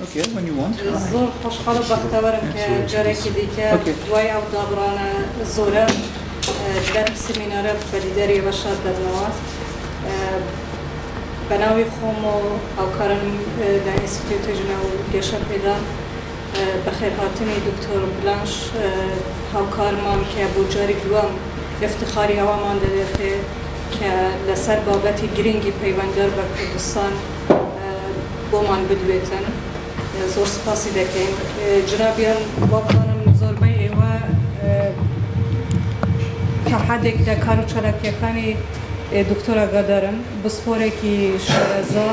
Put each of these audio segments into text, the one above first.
Okay, when you want. زور خوشحال و بختیارم که جارێکی دیکە دوای ئەو دابڕانە زۆرە در سمینارە بەلیدەری بەشار دەدنەوە بەناوی خۆم و هاوکارم لە ئینستیتیوت ژنە و گەشە پێدا بەخێر هاتنی دکتۆر بلانش هاوکارمان کە بۆ جاری دووەم افتخاری ئەوەمان دەدێتێ کە لەسەر بابەتی گرنگی پەیوەنددار بە کوردستان بۆمان بدوێتن زۆر سپاسی دەکەین جنابیان واکانم زۆربەی ئێوە کە حەدێک لە کار و چالاکیەکانی دکتۆر ئاگادارن بسپۆرێکی شارەزا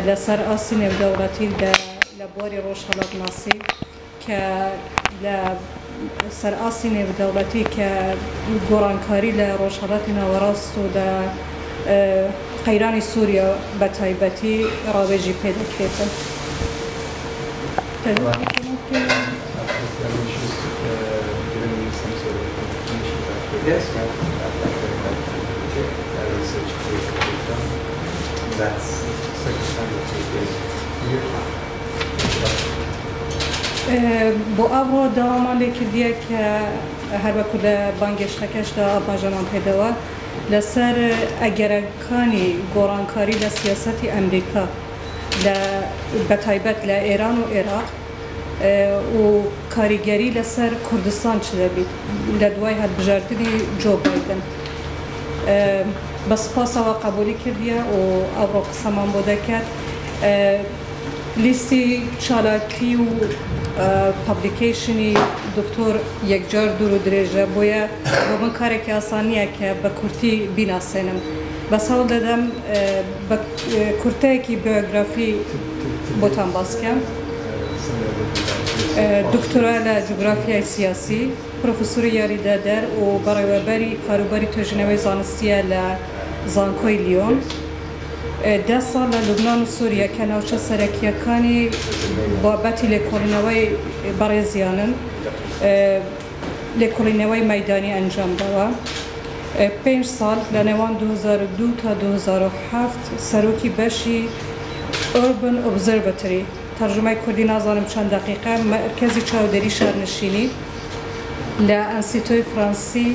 لەسەر ئاسی نێودەوڵەتی لە بۆری ڕۆژهەڵات ناسی کە لە سەر ئاسی نێودەوڵەتی کە گۆڕانکاری لە ڕۆژهەڵاتی ناوەڕاست و لە قەیرانی سووریا بە تایبەتی ڕاوێژی پێ دەکرێتن. Yes, research curriculum. That's بۆ ئەوڕۆ داوامان لێ کردیە کە هەر وەکو لە بانگێشتەکەشدا ئاپاژەمان پێدەوە لەسەر ئەگەرەکانی گۆڕانکاری لە سیاسەتی ئەمریکا بە تایبەت لە ئێران و عێراق و کاریگەری لەسەر کوردستان چ دەبیت لە دوای هەڵبژاردننی جۆ بایدن بە سپاسەوە قبولی کردیە و ئەوڕۆ قسەمان بۆ دەکات لیستی چالاکی و پابلیکیشنی دکتۆر یەکجار دوور و درێژە بۆیە بۆ من کارێکی ئاسان نییە کە بە کورتی بیناسێنم بەس هەوڵ دەدەم بە کورتەیەکی بیۆگرافی بۆتان باسکەم دکتۆرا لە جوگرافیای سیاسی پرۆفسۆری یاریدەدەر و بەڕێوەبەری کاروباری توێژینەوەی زانستیە لە زانکۆی لیۆن 10 ساڵ لە لوبنان و سووریا کە ناوچە سەرەکیەکانی بابەتی لێکۆڵینەوەی بەڕێزیانن لێکۆڵینەوەی مەیدانی ئەنجامداوە 5 ساڵ لە نێوان 2002 تا 2007 سەرۆکی بەشی ئۆربن ئۆبزەرڤەتری تەرجمەی کوردی نازانم چەند دقیقە مرکزی چاودێری شارنشینی لە ئەنسیتۆی فرانسی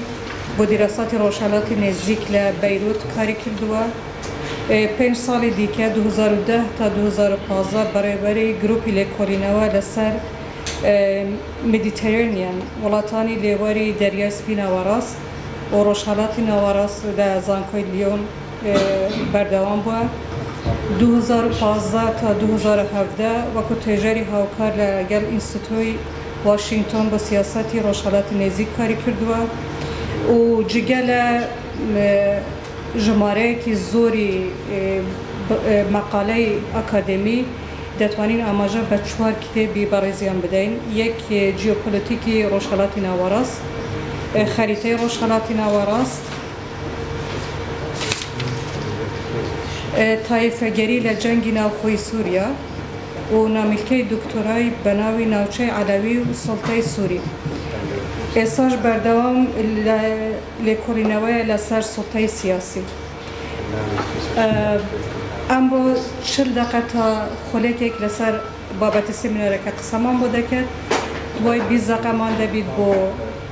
بۆ دیراساتی ڕۆژهەڵاتی نێزیک لە بەیروت کاری کردووە 5 ساڵی دیکە 2010 تا 2015 بەڕێوەبەری گروپی لێکۆڵینەوە لەسەر مدیتێرێنیان وڵاتانی لێوەری دەریای سپی ناوەڕاست و ڕۆژهەڵاتی ناوەڕاست لە زانکۆی لیۆن بەردەوام بووە 2015 تا 2017 وەکو توێژەری هاوکار لەگەڵ ئینستیتۆی واشنگتۆن بە سیاسەتی ڕۆژهەڵاتی نێزیک کاری کردووە و جگە لە ژمارەیەکی زۆری مەقالەی ئەکادمی دەتوانین ئاماژە بە 4 کتێبی بەڕێزیان بدەین یەک جیۆپۆلیتیکی ڕۆژهەڵاتی ناوەڕاست خەریتەی ڕۆژهەڵاتی ناوەڕاست تایفەگەری لە جەنگی ناوخۆی سووریا و نامیلکەی دکتۆرای بە ناوی ناوچەی عەلەوی و سڵتەی سووری ئێستاش بەردەوام لێکۆڵینەوەیە لەسەر سڵتەی سیاسی ئەم بۆ 40 دقە تا خولێکێک لەسەر بابەتی سمینارەکە قسەمان بۆ دەکات دوای 20 دقەمان دەبیت بۆ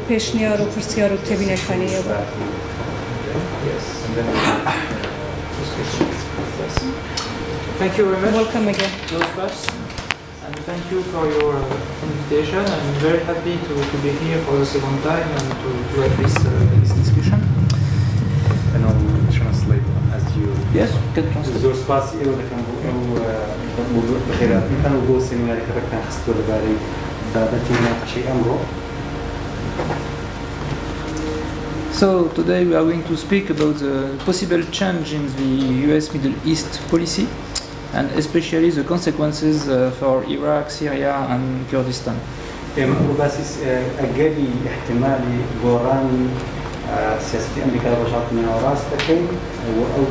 پێشنیار و پرسیار و تێبینەکانی ئێوە Thank you very much. Welcome again. And thank you for your invitation. I'm very happy to be here for the second time and to have this discussion. And I'll translate as you. Yes, can translate. زۆر سپاسی ئێوە دەکەم بۆ ئەو بەخێرهاتنتان و بۆ سێمینارێکە ڕێکتان خستووە لەبارەی بابەتی مناقەشەی ئەمڕۆ. So today we are going to speak about the possible change in the US Middle East policy and especially the consequences for Iraq, Syria and Kurdistan. باسیس ئەگەری احتمالی گۆڕانی سیاسەتی ئەمریکا لە ڕۆژهەڵاتی ناوەڕاست دەکەین و ئەو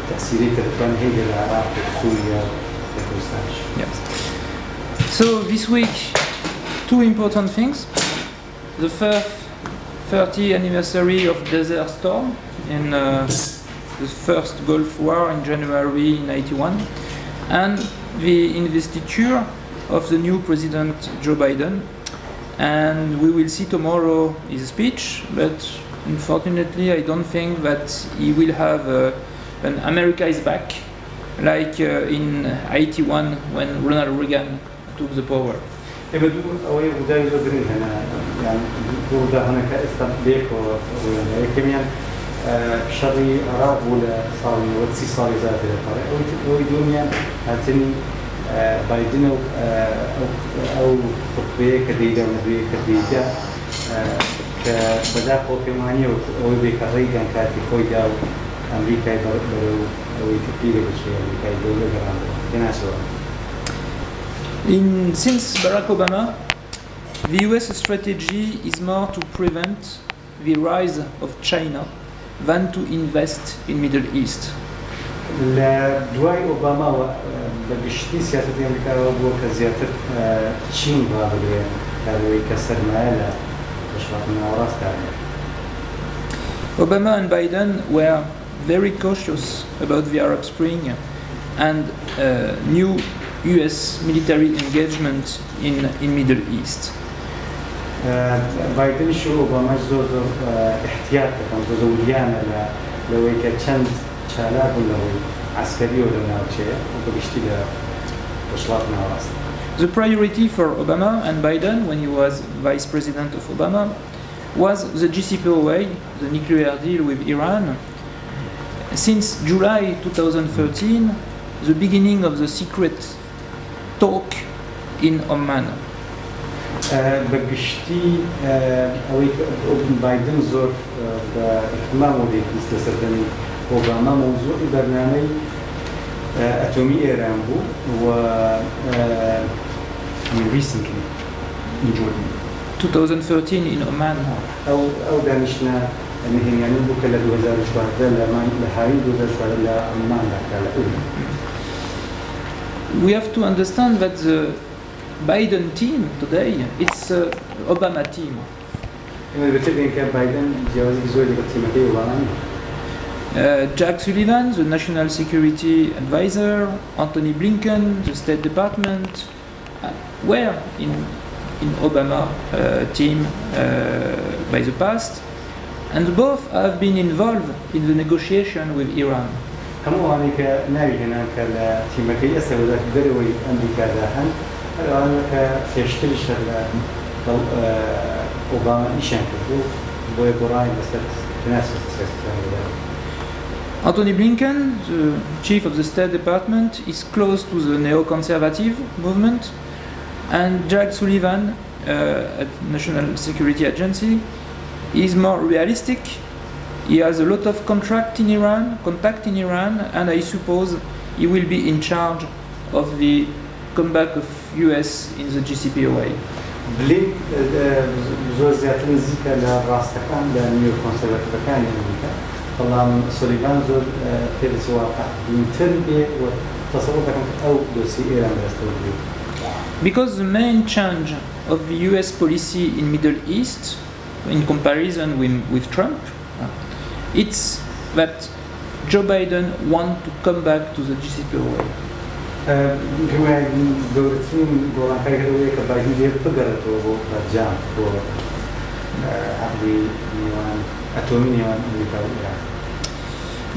تەسیری کە دەتوانێت هەیە لە عێراق و سووریا و کوردستانش. Yes. So this week, two important things. The first 30th anniversary of Desert Storm in the first Gulf War in January 1991, and the investiture of the new President Joe Biden, and we will see tomorrow his speech, but unfortunately I don't think that he will have an America is back like in 81 when Ronald Reagan took the power. بدو أوي وداي زودرين هنا يعني وده هنا كاستبديك ولا كمان شري عراق ولا صاري وتسي صاري زاد الطريق ويدون يعني هاتني بايدن أو تطبيق كديدة ونبي كديدة كبدأ قوتمانية وبيكريجان كاتي خويدا أمريكا برو ويتبيله بشيء أمريكا يدولة جرانده كناسوا. Since Barack Obama, the US strategy is more to prevent the rise of China than to invest in Middle East. دواي أوباما بشتي سياسة أمريكا وكزيادة تشين بابلية كانوا يكسر مالا بشرطنا وراستا. Obama and Biden were very cautious about the Arab Spring and new US military engagement in Middle East. بايدن شو أوباما زود احتياط كان زوديان لو يكتشن شالاب ولا عسكري ولا ناوتشيا وبشتي بشرطنا وراستا. The priority for Obama and Biden when he was vice president of Obama was the JCPOA, the nuclear deal with Iran. Since July 2013, the beginning of the secret talk in Oman. بقشتي أوي بايدن زور باهتمام ودي استسردني أوباما موضوع برنامج أتومي إيران بو و recently in Jordan 2013 in Oman. أو دانشنا إنهم يعني بكرة 2014 لما لهاي 2014 لعمان لكلا. We have to understand that the Biden team today, it's Obama team. Jack Sullivan, the National Security Advisor, Anthony Blinken, the State Department, were in Obama team by the past, and both have been involved in the negotiation with Iran. همو هناك ناوي هناك التيمكية سودا دروي أمريكا داهن هناك يشتري شغلة أوباما إيشان كتو بوي براين بس تناسب Anthony Blinken, the chief of the State Department, is close to the neo-conservative movement, and Jack Sullivan, at National Security Agency, is more realistic. He has a lot of contact in Iran, and I suppose he will be in charge of the comeback of US in the JCPOA. بليك زور زيادة نزيكا لراستكان لنيو كونسرفتكان أمريكا. طبعا سوليفان زور تلس واقع يمتن وتصورك أو دوسي إيران بستوي. Because the main change of the US policy in Middle East, in comparison with Trump, it's that Joe Biden wants to come back to the JCPOA.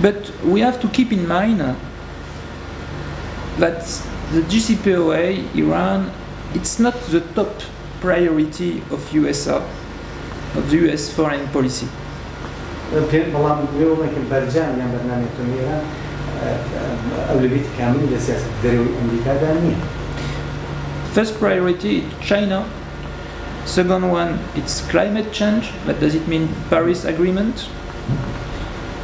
But we have to keep in mind that the JCPOA, Iran, it's not the top priority of USA, of the US foreign policy. First priority, China. Second one, it's climate change. What does it mean? Paris Agreement.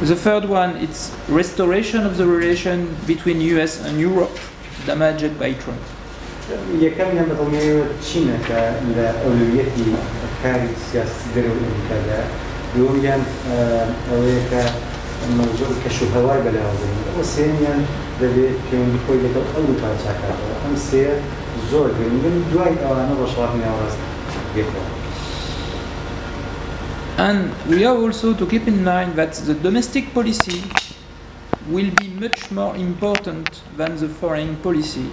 The third one, it's restoration of the relation between US and Europe, damaged by Trump. يوميا أويك موضوع كشوهواي بلاوزين وسينيا دبي كيون بكوي لك أول بارشاكا أم سير زور من دواي أنا بشرحني أوراس جدا. And we have also to keep in mind that the domestic policy will be much more important than the foreign policy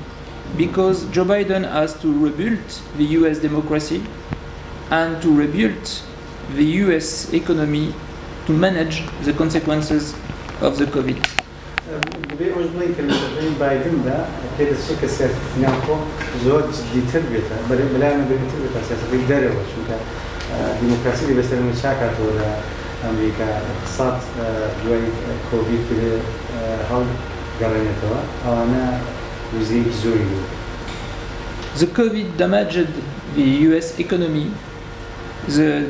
because Joe Biden has to rebuild the US democracy and to rebuild the US economy to manage the consequences of the COVID. بيعجبني كلمة بايدن ده كده الشيء السياسي ناقو زود جدي تربيته بلا ما بين تربيته سياسة بيقدر يوش مكان ديمقراطية بس المشاكل ولا أمريكا اقتصاد دوي كوفيد كده هل قرنتها أنا وزير زوري. The COVID damaged the US economy. The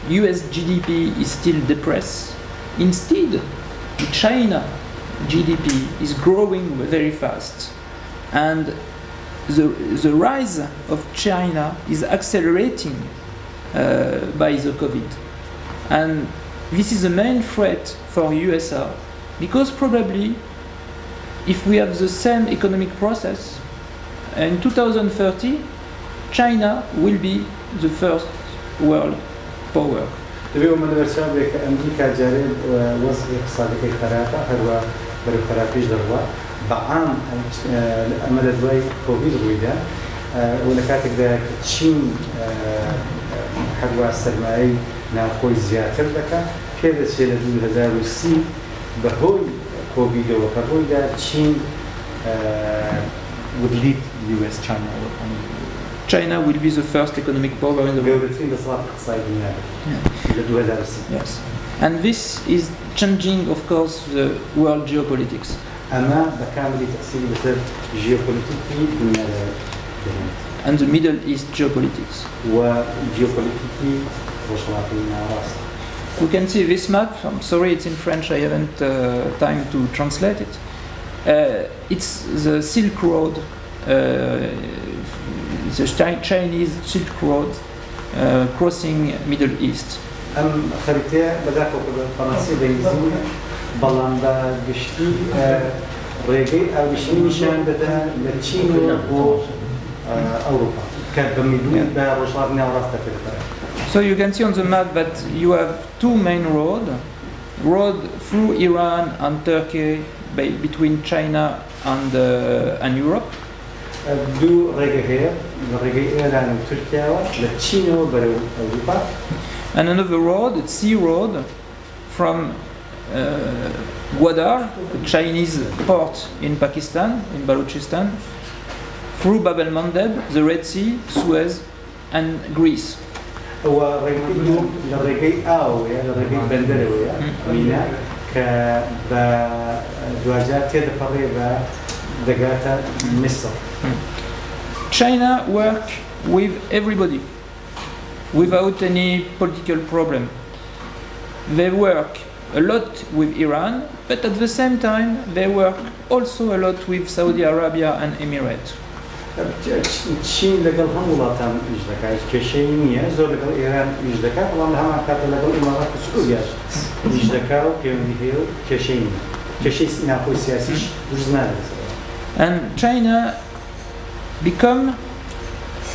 US GDP is still depressed. Instead, China GDP is growing very fast, and the rise of China is accelerating by the COVID. And this is the main threat for USA, because probably if we have the same economic process, in 2030, China will be the first world power. اليوم الرسالة أمريكا جارين وضع اقتصادي خرافة هو برخرافيش دروا بعام أمد دوي كوفيد رويدا ولكاتك ده تشين حقوا السرمائي ناخوي زياتر لك كذا شيء لدول هزار وسي بهوي كوفيد وكرويدا تشين would lead US China. China will be the first economic power in the world. Yes. And this is changing, of course, the world geopolitics. And the Middle East geopolitics. You can see this map. I'm sorry, it's in French. I haven't time to translate it. It's the Silk Road, the Chinese Silk Road crossing Middle East. خريطة بدأت بالفرنسية بإنجليزية بالاندا قشتي ريجي أو قشتي نشان بدأ لتشين وأوروبا كان بمدون برشلونة نوراستا كده. So you can see on the map that you have two main road through Iran and Turkey between China and Europe. دو ريجي إيران وتركيا لتشين وأوروبا. And another road, it's sea road, from Gwadar, the Chinese port in Pakistan, in Balochistan, through Bab el-Mandeb, the Red Sea, Suez, and Greece. China work with everybody, without any political problem. They work a lot with Iran, but at the same time they work also a lot with Saudi Arabia and Emirates. الصين لقل هم ولاطان إجدكا كشينية زور لقل إيران إجدكا والله هم كاتل لقل إمارات السعودية إجدكا وكيونيهيو كشينية كشيء ناقو سياسيش وجزنا. And China become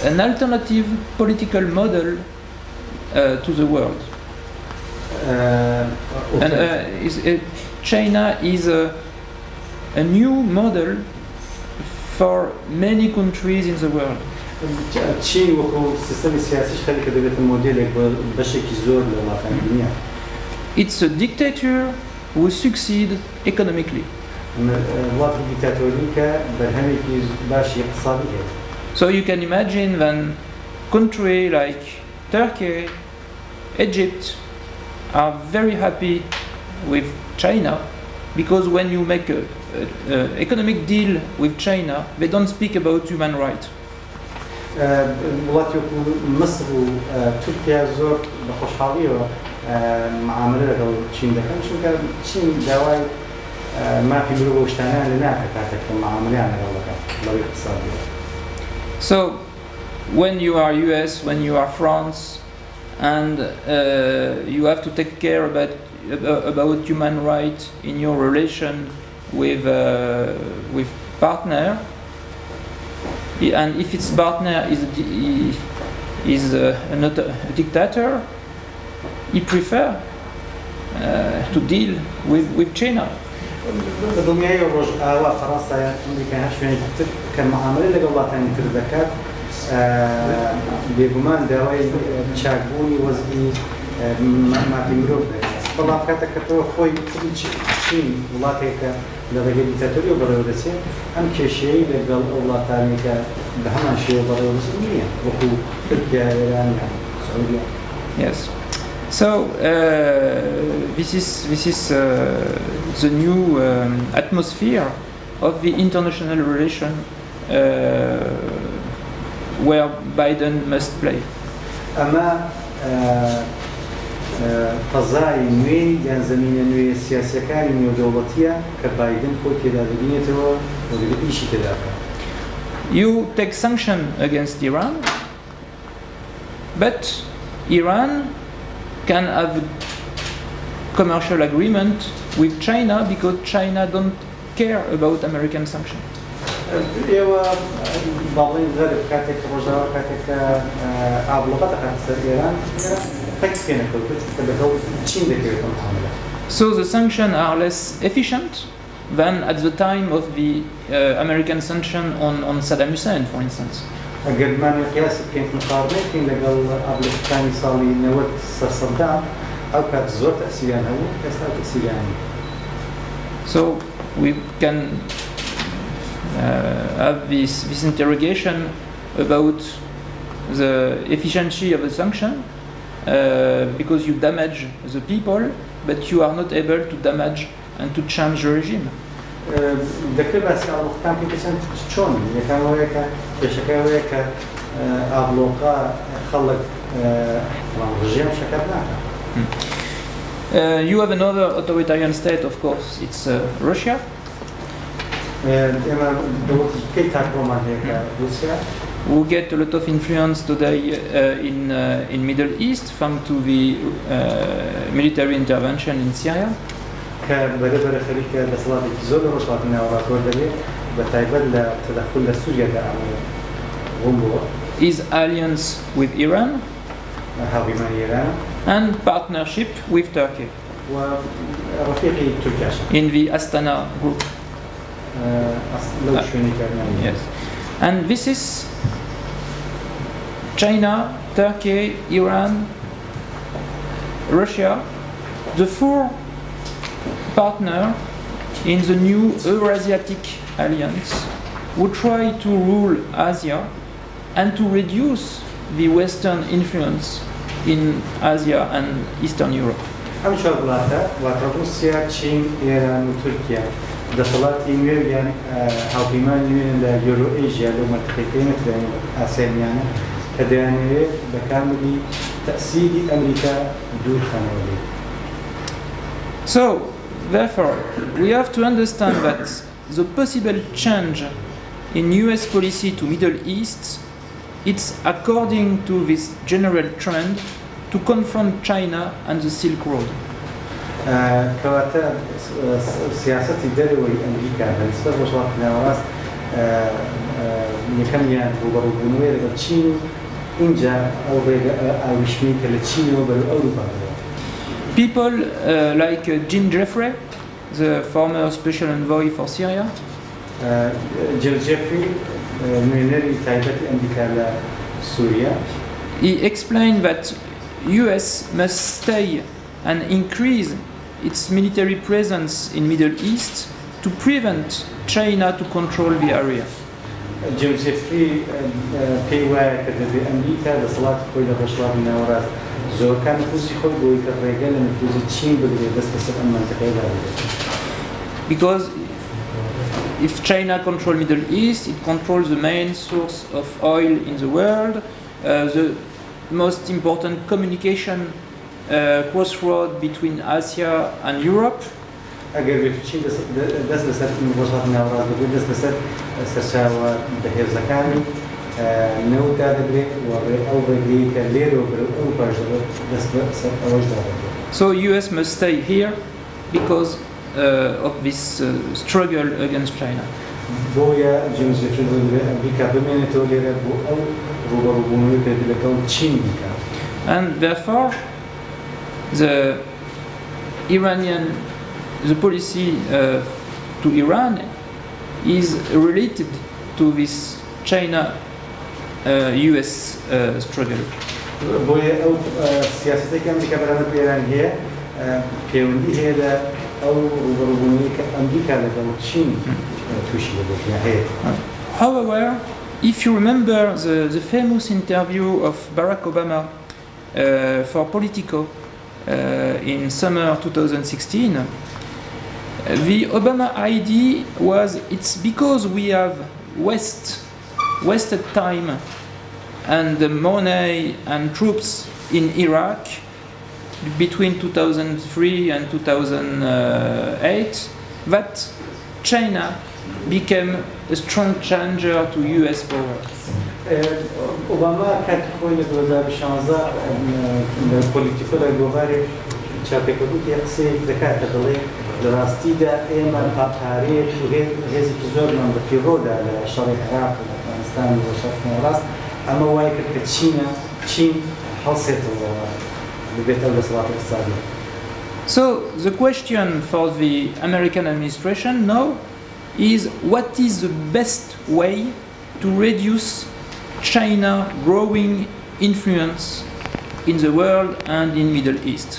an alternative political model to the world. China is a new model for many countries in the world. It's a dictator who succeeds economically. So you can imagine that countries like Turkey, Egypt are very happy with China, because when you make an economic deal with China, they don't speak about human rights. So when you are US, when you are France, and you have to take care about human rights in your relation with partner, and if its partner is not a dictator, he prefer to deal with China. كالمعاملة اللي قبلتها نتردكات بيجمان دواي شاكبوني وزني ما في مروب طبعا كاتك كتو خوي كل شيء ولاتك لدرجة ديكتاتورية برودسية أم كشيء لقال الله تعالى بهمان شيء برودسية وهو تركيا إيران السعودية. Yes. So this is the new atmosphere of the international relation where Biden must play. أما فضاء نوێی یان زمینە نوێی سیاسەکانی نێودەوڵەتیە کە بایدن خۆی تێدا دەبینێتەوە و دەبێت ئیشی تێدا بکات. You take sanction against Iran, but Iran can have a commercial agreement with China because China don't care about American sanction. ئێوە باڵین غەرب کاتێک ڕۆژاوا کاتێک ئابڵۆقە دەکات سەر ئێران فەکس پێ نەکەوتوت کە لەگەڵ چین دەکەوێتە محاملە. So the sanctions are less efficient than at the time of the American sanction on Saddam Hussein, for instance. ئەگەر بمانێت قیاسی بکەین مقارنەیەکەین لەگەڵ ئابڵۆقەکانی ساڵی 90 سەر سەدام ئەو کات زۆر تەسیریان هەبوو ئێستا تەسیریان نییە. So we can have this interrogation about the efficiency of the sanction because you damage the people, but you are not able to damage and to change the regime. دەکرێت باسی ئابڵۆقەکان پێکەچەند چۆن یەکان وەیە کە پێشەکە وەیە کە ئابڵۆقە خەڵک ڕژیم شەکەت ناکات. You have another authoritarian state, of course, it's Russia. Who get a lot of influence today in Middle East thanks to the military intervention in Syria. His alliance with Iran and partnership with Turkey in the Astana group. Yes. And this is China, Turkey, Iran, Russia, the four partners in the new Eurasiatic alliance who try to rule Asia and to reduce the Western influence in Asia and Eastern Europe. ئەم چوار وڵاتە واتە رووسیا، چین، ئێران و تورکیا دەسەڵاتی نوێیان هاوپەیمانی نوێن لە یۆرۆ ئێژیا لەو مەنتیقەی نەتوانێت ئاسیاییانە کە دەیانەوێت بەکاربردنی تەسیری ئەمریکا دوورخەنەوە بێت. So, therefore, we have to understand that the possible change in US policy to Middle East, it's according to this general trend to confront China and the Silk Road. کەواتە سیاسەتی دەرەوەی ئەمریکا بەنسبەت بە وڵاتانی ناوەڕاست یەکەمیان ڕوبەڕووبوونەوەی لەگەڵ چین و اینجا ئەو ڕێگە ئاویشمەی کە لە چینەوە بەرەو ئەوروپا دەڕۆت. People like Jim Jeffrey, the former special envoy for Syria, Jim Jeffrey, نوێنەری تایبەتی ئەمریکا لە سووریا, he explained that US must stay and increase its military presence in Middle East to prevent China to control the area. Jim Jeffrey پێی وایە کە دەبێت ئەمریکا دەسەڵاتی خۆی لە ڕۆژهەڵاتی ناوەڕاست زۆرەکان نفوذی خۆی بۆی کە ڕێگە لە نفوذی چین بگرێت دەست بەسەر ئەم مەنتیقەیەدا بێت. Because if China controls Middle East, it controls the main source of oil in the world, the most important communication crossroad between Asia and Europe. ئەگەر بێت چین دەست بەسەر ڕۆژهەڵاتی ناوەڕاست بگرێت دەست بەسەر سەرچاوە بەهێزەکانی نەوتدا دەبرێت و ئەو ڕێگەی کە لێرەوە بەرەو ئەوروپاش دەبێت دەست بەسەر ئەوەشدا دەبێت. So US must stay here because of this struggle against China. بۆیە جیمز جێفری دەبێت ئەمریکا بمێنێتەوە لێرە بۆ ئەو ڕوبەڕووبوونەوەی کە لەگەڵ چین بکات. And therefore, the policy to Iran is related to this China-US struggle. بۆیە ئەو سیاسەتێکی ئەمریکا بەرامبەر بە ئێران هەیە پەیوەندی هەیە لە ئەو ڕوبەڕووبوونەوەی کە ئەمریکا لەگەڵ چین تووشی دەبێت یا هەیە. However, if you remember the famous interview of Barack Obama for Politico in summer 2016, the Obama idea was it's because we have wasted time and the money and troops in Iraq between 2003 and 2008 that China became a strong challenger to US power. Obama کاتی خۆی لە 2016 لە پۆلیتیکۆ لە گۆڤاری چاپێکەوت یە قسەیەک دەکاتە دەڵێ لە ڕاستیدا ئێمە پاپارەیەک و هێزێکی زۆرمان بە پیرۆدا لە شەڕی عێراق و ئەفغانستان و شەڕی ڕاست ئەمە وای کرد کە چین هەڵسێتەوە ببێتە دەسەڵات اقتصادی. So the question for the American administration now is what is the best way to reduce China growing influence in the world and in Middle East.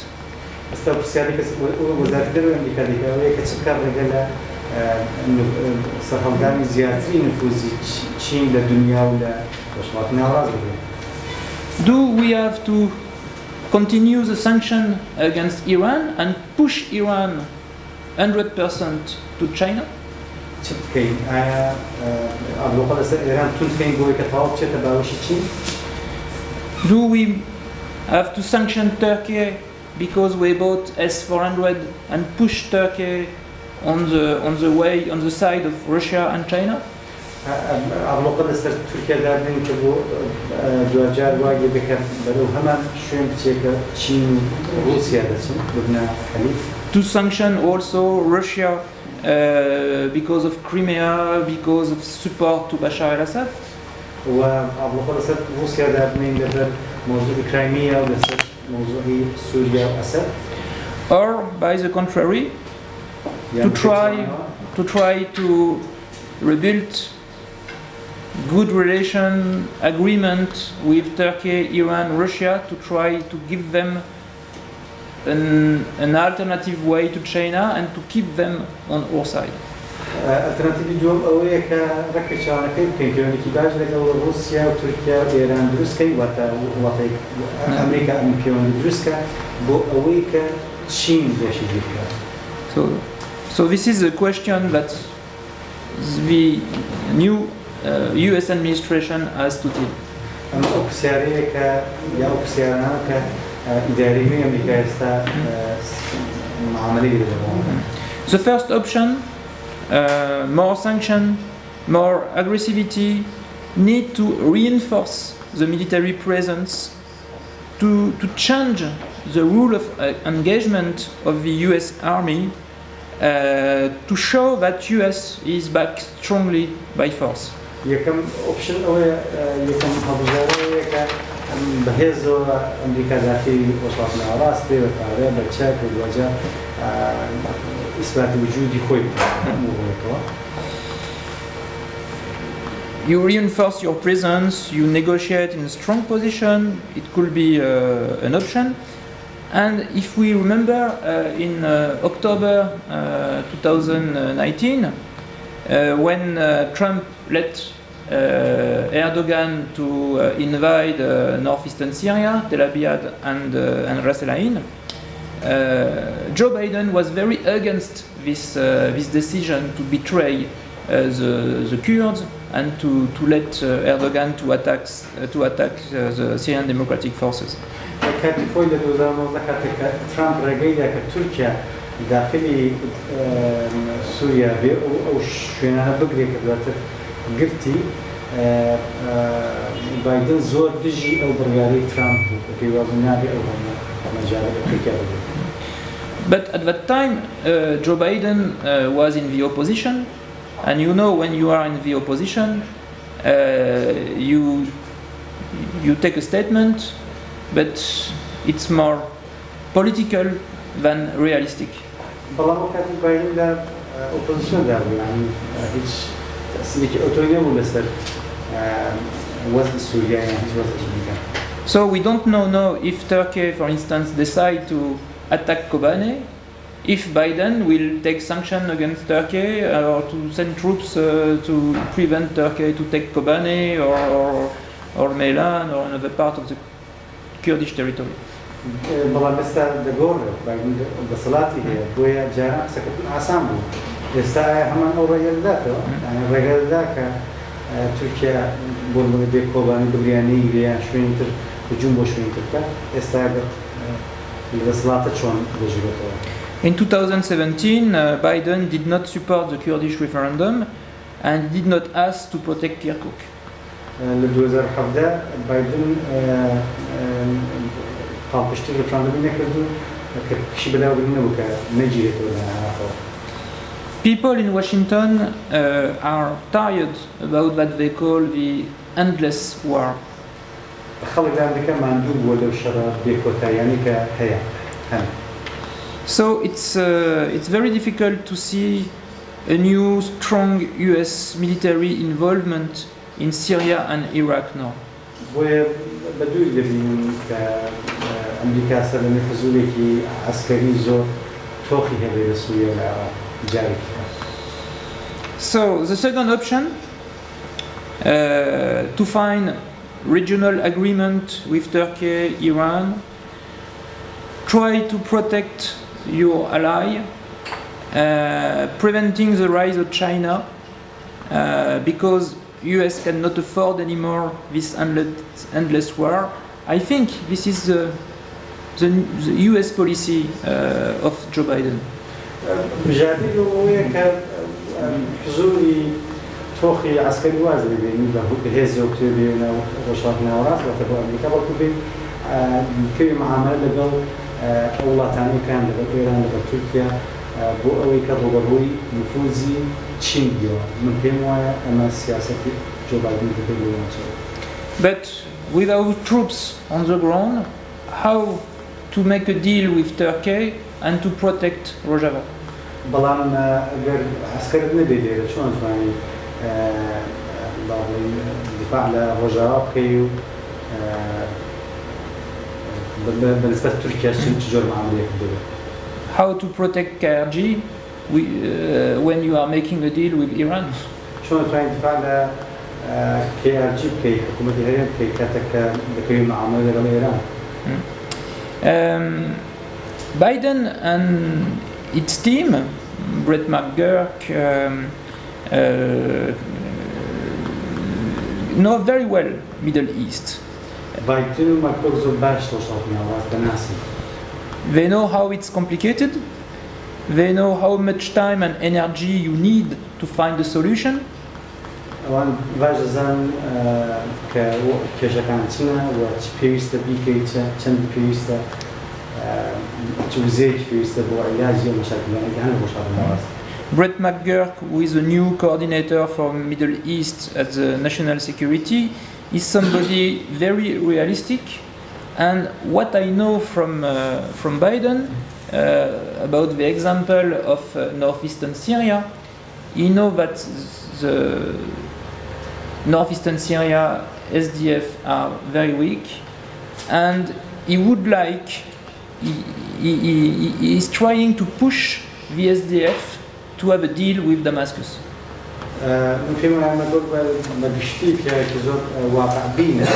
Do we have to continue the sanction against Iran and push Iran 100% to China? Do we have to sanction Turkey because we bought S-400 and push Turkey on the side of Russia and China? To sanction also Russia because of Crimea, because of support to Bashar al-Assad? Or by the contrary, to try to rebuild good relation agreement with Turkey, Iran, Russia to try to give them an alternative way to China and to keep them on our side. Alternative دوم ئەوەیە کە ڕێکەچانەکەی بکەین پەیوەندیی باش لەگەڵ رووسیا و تورکیا و ئێران دروستکەین واتای ئەمریکا ئەم پەیوەندی دروستکە بۆ ئەوەی کە چین بێشی بکات. So this is a question that the new US administration has to deal. ئەمە ئەو پرسیارەیە کە یا ئەو پرسیارانە کە ئیدارەی ئەمریکا ئێستا معاملەی دەبێت. The first option, more sanction, more aggressivity, need to reinforce the military presence to change the rule of engagement of the US Army to show that US is back strongly by force. یەکەم ئۆپشن ئەوەیە یەکەم هەڵبژاردنەوەیە کە بەهێزەوە ئەمریکا داخلی وەشڵاتی ناوەڕاست بێ بە پارە بە چاک و دوجا ئیسباتی وجودی خۆی بکەوە. You reinforce your presence, you negotiate in a strong position, it could be an option. And if we remember in October 2019, when Trump let Erdogan to invade northeastern Syria, Tel Abyad and Ras Al Ain, Joe Biden was very against this decision to betray the Kurds and to let Erdogan to attack the Syrian Democratic Forces. داخلی سووریا بێ ئەو شوێنانە بگرێت کە دواتر گرتی بایدن زۆر دژی ئەو بڕیارەی ترامپ بوو کە پێیوازی نابێ ئەو مەجارە تورکیا بگرێت. But at that time, Joe Biden was in the opposition, and you know when you are in the opposition, you take a statement, but it's more political than realistic. بەڵام کاتی بایدن لە ئۆپۆزیسیۆندا بوو، یعنی هیچ سيدي أوتونيا ولا سر وزن سوريا يعني وزن أمريكا. So we don't know now if Turkey, for instance, decide to attack Kobane, if Biden will take sanctions against Turkey or to send troops to prevent Turkey to take Kobane or Meylan or another part of the Kurdish territory. بەڵام ئێستا دەگۆڕێ بە ڵاتی هەیە بۆیە جاران قسەکردن ئاسان بوو ئێستا هەمان ئەو ڕێگەداتەوە ڕێگەدا کە تورکیا بۆ بێ کۆبانی بریانەی یان شوێنی تر هجوم بۆ شوێنی تر بکات ئێستا دەسەڵاتە چۆن دەژێتەوە. In 2017, Biden did not support the Kurdish referendum and did not ask to protect Kirkuk. لە 2017 بايدن پاڵپشتی ڕفراندەمی نەکردو کە کشی بەداوبردنەوە کە نەگیرێتەوە لە عێراقەوە. People in Washington are tired about what they call the endless war. خەڵک دەکە ماندوو بووە لەو شەڕە بێکۆتاییانەی کە هەیە. So it's very difficult to see a new strong US military involvement in Syria and Iraq now. بۆیە بەدوور دەبینیم کە ئەمریکا سەر لە نەفزولێکی عەسکەری زۆر تۆخی هەبێ لە سووریا و لە عێراق جارێکی. So the second option to find regional agreement with Turkey, Iran, try to protect your ally, preventing the rise of China, because US cannot afford anymore this endless war. I think this is the US policy of Joe Biden. بجانب هو حضوري توخي عسكري وازن بين هز وكتبين وشرطنا وراس وتبع أمريكا وكتب كل معاملة لقل أولا تاني كان لقل إيران لقل تركيا بو أوي كربوي نفوذي تشينجيو من بينوايا أما السياسة جو بايدن تبين. But without troops on the ground, how to make a deal with Turkey and to protect Rojava? بەڵام ئەگەر عسکرت نەبێت چۆن توانی دفاع لە ڕۆژاوا بکەی و بەنسبەت تورکیا چ جۆر معاملەیەک دەبێت. How to protect KRG when you are making a deal with Iran? چۆن توانی دفاع لە KRG بکەی حکوومەتی هەرێم بکەی کاتێککە دەکەوی معاملە لەگەڵ ئێران. Biden and its team, Brett McGurk, know very well Middle East. They know how it's complicated. They know how much time and energy you need to find a solution. وان واجزان كشكان تنا وتبيست بيكي تن بيست توزيج بيست بوعلاج مشاكل يعني مشاكل. Brett McGurk, who is a new coordinator for Middle East at the National Security, is somebody very realistic. And what I know from Biden about the example of northeastern Syria, he knows that the northeastern Syria SDF are very weak, and he would like, he is trying to push the SDF to have a deal with Damascus. فيما نقول بشتي كزور واقع بينا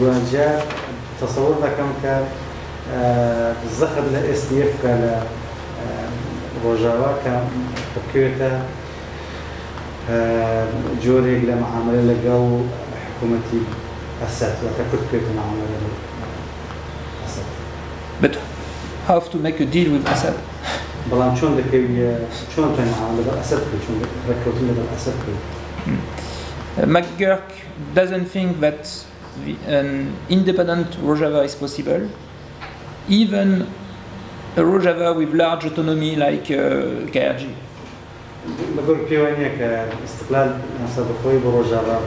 وجاء تصور لكم كان زخد لإسديف كلا روجاوا كان بكيتا جوري لمعاملة لقو حكومتي أسد وتكت كيتا معاملة أسد. But how to make a deal with Assad? بلان شون دكي شون تاني معاملة أسد شون ركوتين للأسد. McGurk doesn't think that an independent Rojava is possible. Even a Rojava with large autonomy like KRG. بقول بيوانيا كاستقلال صدقوي بروجافا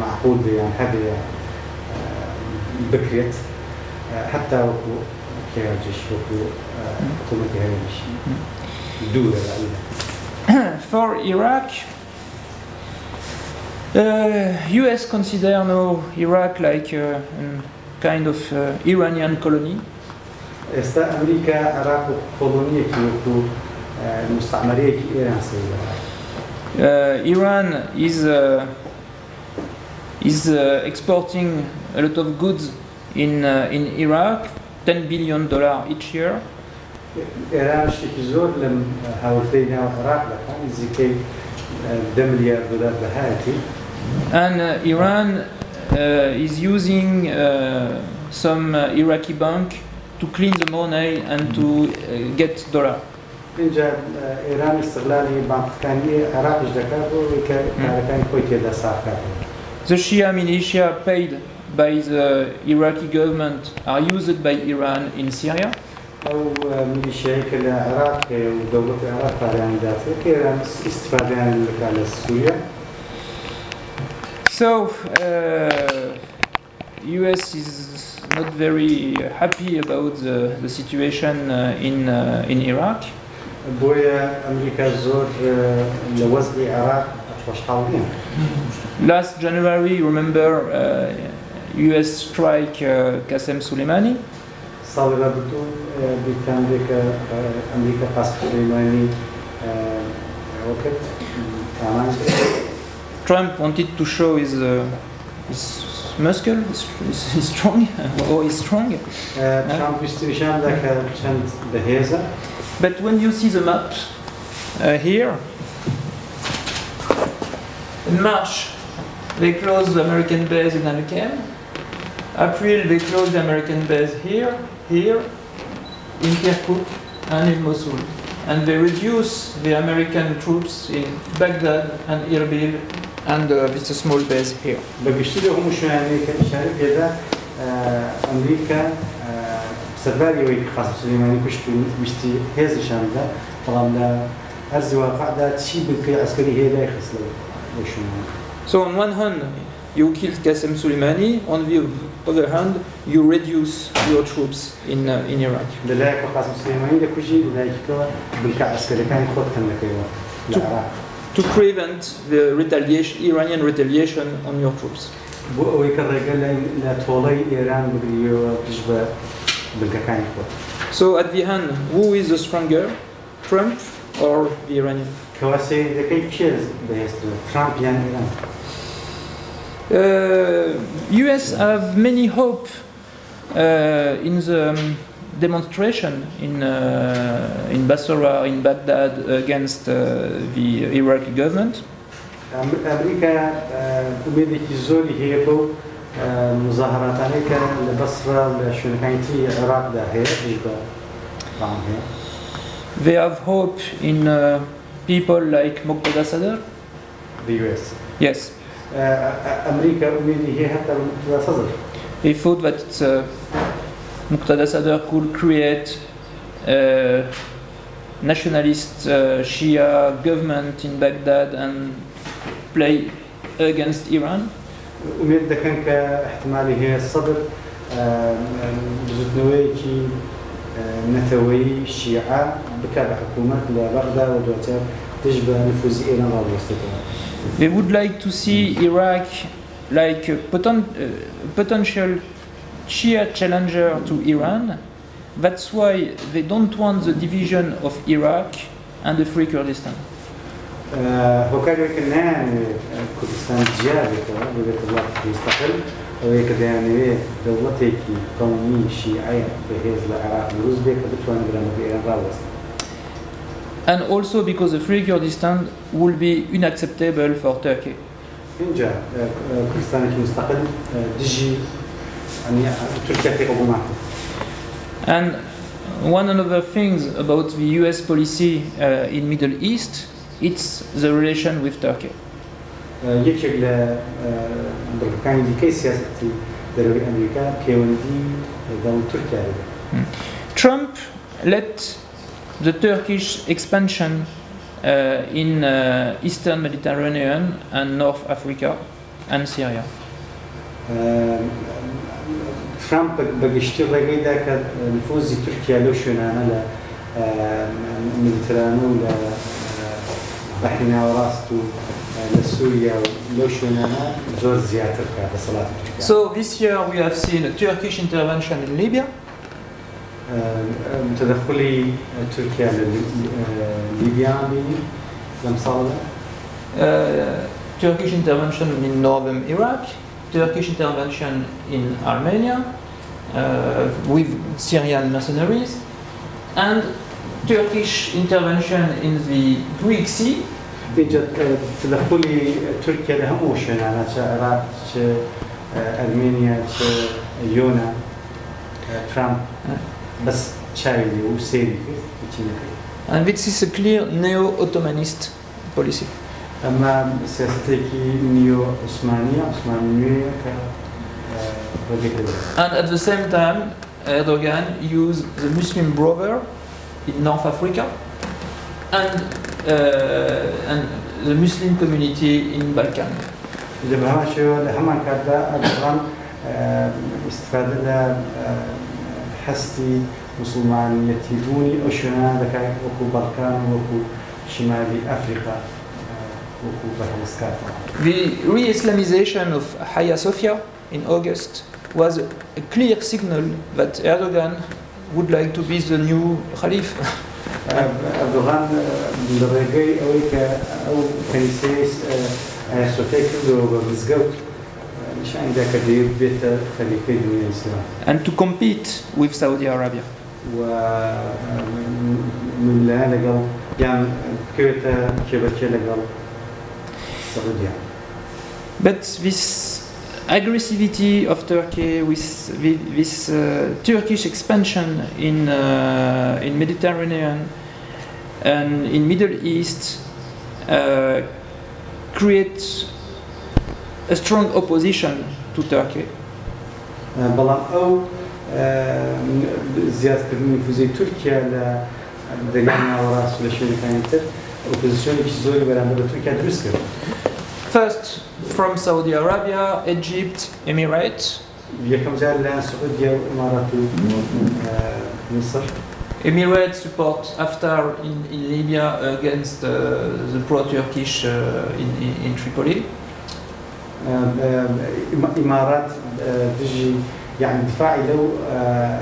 معقول يعني هذه بكريت حتى وكو كيرجيش وكو حكومة هرمش دولة For Iraq, US consider now Iraq like a kind of Iranian colony. ئێستا ئەمریکا عێراق و کۆڵۆنیەکی وەکو مستعمەرەیەکی ئێران سەیدا. Iran is exporting a lot of goods in Iraq, $10 billion each year. ئێران شتێکی زۆر لەم هاوڵتەی ناو عێراق دەکات نزیکەی $10 ملیار بەهایەتی. And Iran is using some Iraqi bank to clean the money and to get dollar. اینجا ئێران استغلالی بانکەکانی عێراقیش دەکات بۆ کە کارەکانی خۆی تێدا ساغکات. The Shia militia paid by the Iraqi government are used by Iran in Syria. ئەو میلیشیایی کە لە عێراق و دەوڵەتی عێراق پاریان داتێت کە ئێران ئیستیفادەیان دەکات لە سووریا. So US is not very happy about the situation in Iraq. بۆیە ئەمریکا زۆر لە وەزعی عێراق خۆشحاڵ نییە. Last January, remember, US strike Qasem Soleimani. ساڵی ڕابردوو بیرکاندێک کە ئەمریکا قاسم سولەیمانی وەکرد ئامان کرد. Trump wanted to show his muscle, he's strong, or he's strong. ترامپ ویستیشان دا کە چەند بەهێزە. But when you see the map here, in March they closed the American base in Al-Qam. April they closed the American base here, in Kirkuk and in Mosul. And they reduced the American troops in Baghdad and Erbil and with a small base here. بەگشتی لە هەموو شوێنانەی کە ئیشارە پێدا ئەمریکا سەرباریەوەی کە قاسم سولەیمانی کوشت و ویستی هێزیشاندا بەڵام لە هەرزی واقعدا چی بکە عەسکەری هێدای خست لە شوێنان. So on one hand you killed Qasem Soleimani, on the other hand you reduce your troops in Iraq. لەلایەکە قاسم سولەیمانی دەکوژی لەلایەکەوە بنکە عەسکەرەکانی خۆت کەمەکەیەوە لە عێراق. To prevent the Iranian retaliation on your troops. بۆ ئەوەی کە ڕێگە لە تۆڵەی ئێران بگریەوە دژبە بنکەکانی خۆت. So at the end, who is the stronger, Trump or the Iranian? کەواسەی دەکەی کێ بەهێزترە ترامپ یان ئێران؟ US have many hope in the demonstration in Basra, in Baghdad, against the Iraqi government. ئەمریکا ئومێدێکی زۆری هەیە بۆ مزاهراتانەی کە لە بەسرا لە شوێنەکانی تری عێراقدا هەیە دژبە ڕام هەیە. They have hope in people like Muqtada Sadr. The US. Yes. ئەمریکا ئومێدی هەیە هەتا بە مقتدا سەدر. They thought that Muqtada Sadr could create a nationalist Shia government in Baghdad and play against Iran. ئومێد دەکەن کە احتمالی هەیە سەدر بزوتنەوەیەکی نەتەوەیی شیعە بکا بە حکوومەت لە بەغدا و دواتر دژبە نفوزی ئێران ڕاوەستێتەوە. They would like to see Iraq like a potential Shia challenger to Iran. That's why they don't want the division of Iraq and the Free Kurdistan. هۆکارێکە نایانوێت کوردستان جیا بێتەوە ببێتە وڵاتێکی مستەقل ئەوەیە کە دەیانەوێت دەوڵەتێکی قەومی شیعە بەهێز لە عێراق دروست بێت کە بتوانێت بەرامبەر ئێران ڕاوەستێت. And also because the Free Kurdistan will be unacceptable for Turkey. اینجا کوردستانێکی مستەقل دژی تورکیا پێ قبوڵ ناکات. And one of the things about the US policy in Middle East, it's the relation with Turkey. یەکێک لە بڕەکانی دیکەی سیاسەتی دەرەوەی ئەمریکا پەیوەندی لەگەڵ تورکیا دەبێت. Trump let the Turkish expansion in Eastern Mediterranean and North Africa and Syria. ترامپ بەگشتی ڕێگەیدا کە نفوزی تورکیا لەو شوێنانە لە مدیترانە و لە بحری ناوەڕاست و لە سووریا و لەو شوێنانە زۆر زیاتر بکات لە سەڵاتی تورکیا. So this year we have seen a Turkish intervention in Libya. تدخلی تورکیا لە لیبیا بینی لەم ساڵدا. Turkish intervention in northern Iraq, Turkish intervention in Armenia with Syrian mercenaries, and Turkish intervention in the Greek Sea. تدخلی تورکیا لە هەموو شوێنانە چ عێراق چ ئەرمێنیا چ یۆنا ترامپ بەس چاوی و سێری کرد. And this is a clear neo-Ottomanist policy. ئەمە سیاسەتێکی نیۆ-عوسمانیە، عوسمانی نوێیە کە And at the same time, Erdogan used the Muslim Brother in North Africa and the Muslim community in Balkan. بەهەمان شێوە لە هەمان کاتدا ئەردۆغان ئیستیفادە لە هەستی موسڵمانیەتی بوونی ئەو شوێنانە دەکات وەکو بەڵکان و وەکو شمالی ئەفریقا وەکو بەهەڵسکاتەوە. The re-Islamization of Hagia Sophia in August was a clear signal that Erdogan would like to be the new Khalif. ئەردۆغان لە ڕێگەی ئەوەی کە ئەو کەنیسەی ئایا سۆفیا کردەوە بە مزگەوت نیشانیدا کە دەیەوێت بێتە خەلیفەی دنیای ئیسلام. And to compete with Saudi Arabia. و ملایە لەگەڵ یان بکەوێتە کێبەکێ لەگەڵ سعودیا. But this aggressivity of Turkey with this Turkish expansion in Mediterranean and in Middle East creates a strong opposition to Turkey. بەڵام ئەو زیادکردنی نفوزی تورکیا لە دەریای ناوەڕاست و لە شوێنەکانی تر ئۆپۆزیسیۆنێکی زۆری بەرامبەر بە تورکیا دروست کرد. First from Saudi Arabia, Egypt, Emirates. یەکەم جار لە سعودیا و ئیمارات و مصر. Emirates support Haftar in Libya against the pro-Turkish in Tripoli. إمارات دژی يعني دفاعي لو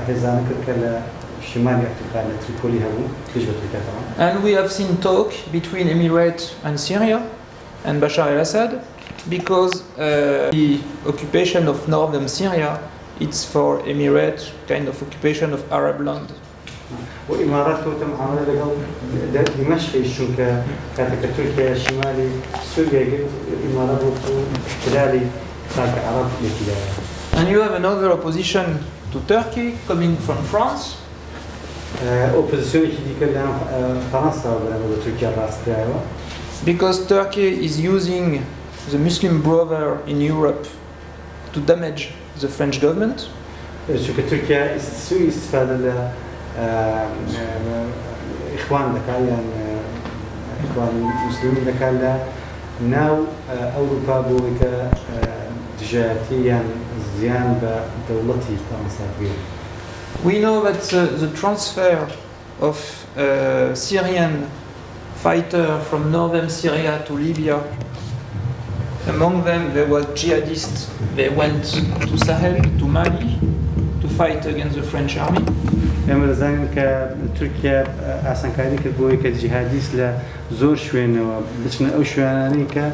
هزانك كلا شمال أفريقيا لتريبولي هون دجبة تركيا طبعا. And we have seen talk between Emirates and Syria and Bashar al-Assad because the occupation of northern Syria it's for Emirates kind of occupation of Arab land. وإمارات تم عملها لقل دمشق شنك كانت تركيا شمالي سوريا قلت إمارات احتلالي خارج عرب الاحتلال. And you have another opposition to Turkey coming from France. Opposition qui كلام فرنسا ولا تركيا راس دعوة. Because Turkey is using the Muslim Brother in Europe to damage the French government. شو كتركيا استفادة إخوان دكايا إخوان المسلمين دكايا ناو أوروبا بويكا دجاتيا زيان بدولتي فرنسا. We know that the transfer of Syrian fighters from northern Syria to Libya, among them there was jihadists. They went to Sahel, to Mali, to fight against the French army. ئێمە دەزانین کە تورکیا ئاسانکاری کرد بۆی کە جیهادیست لە زۆر شوێنەوە بچنە ئەو شوێنانەی کە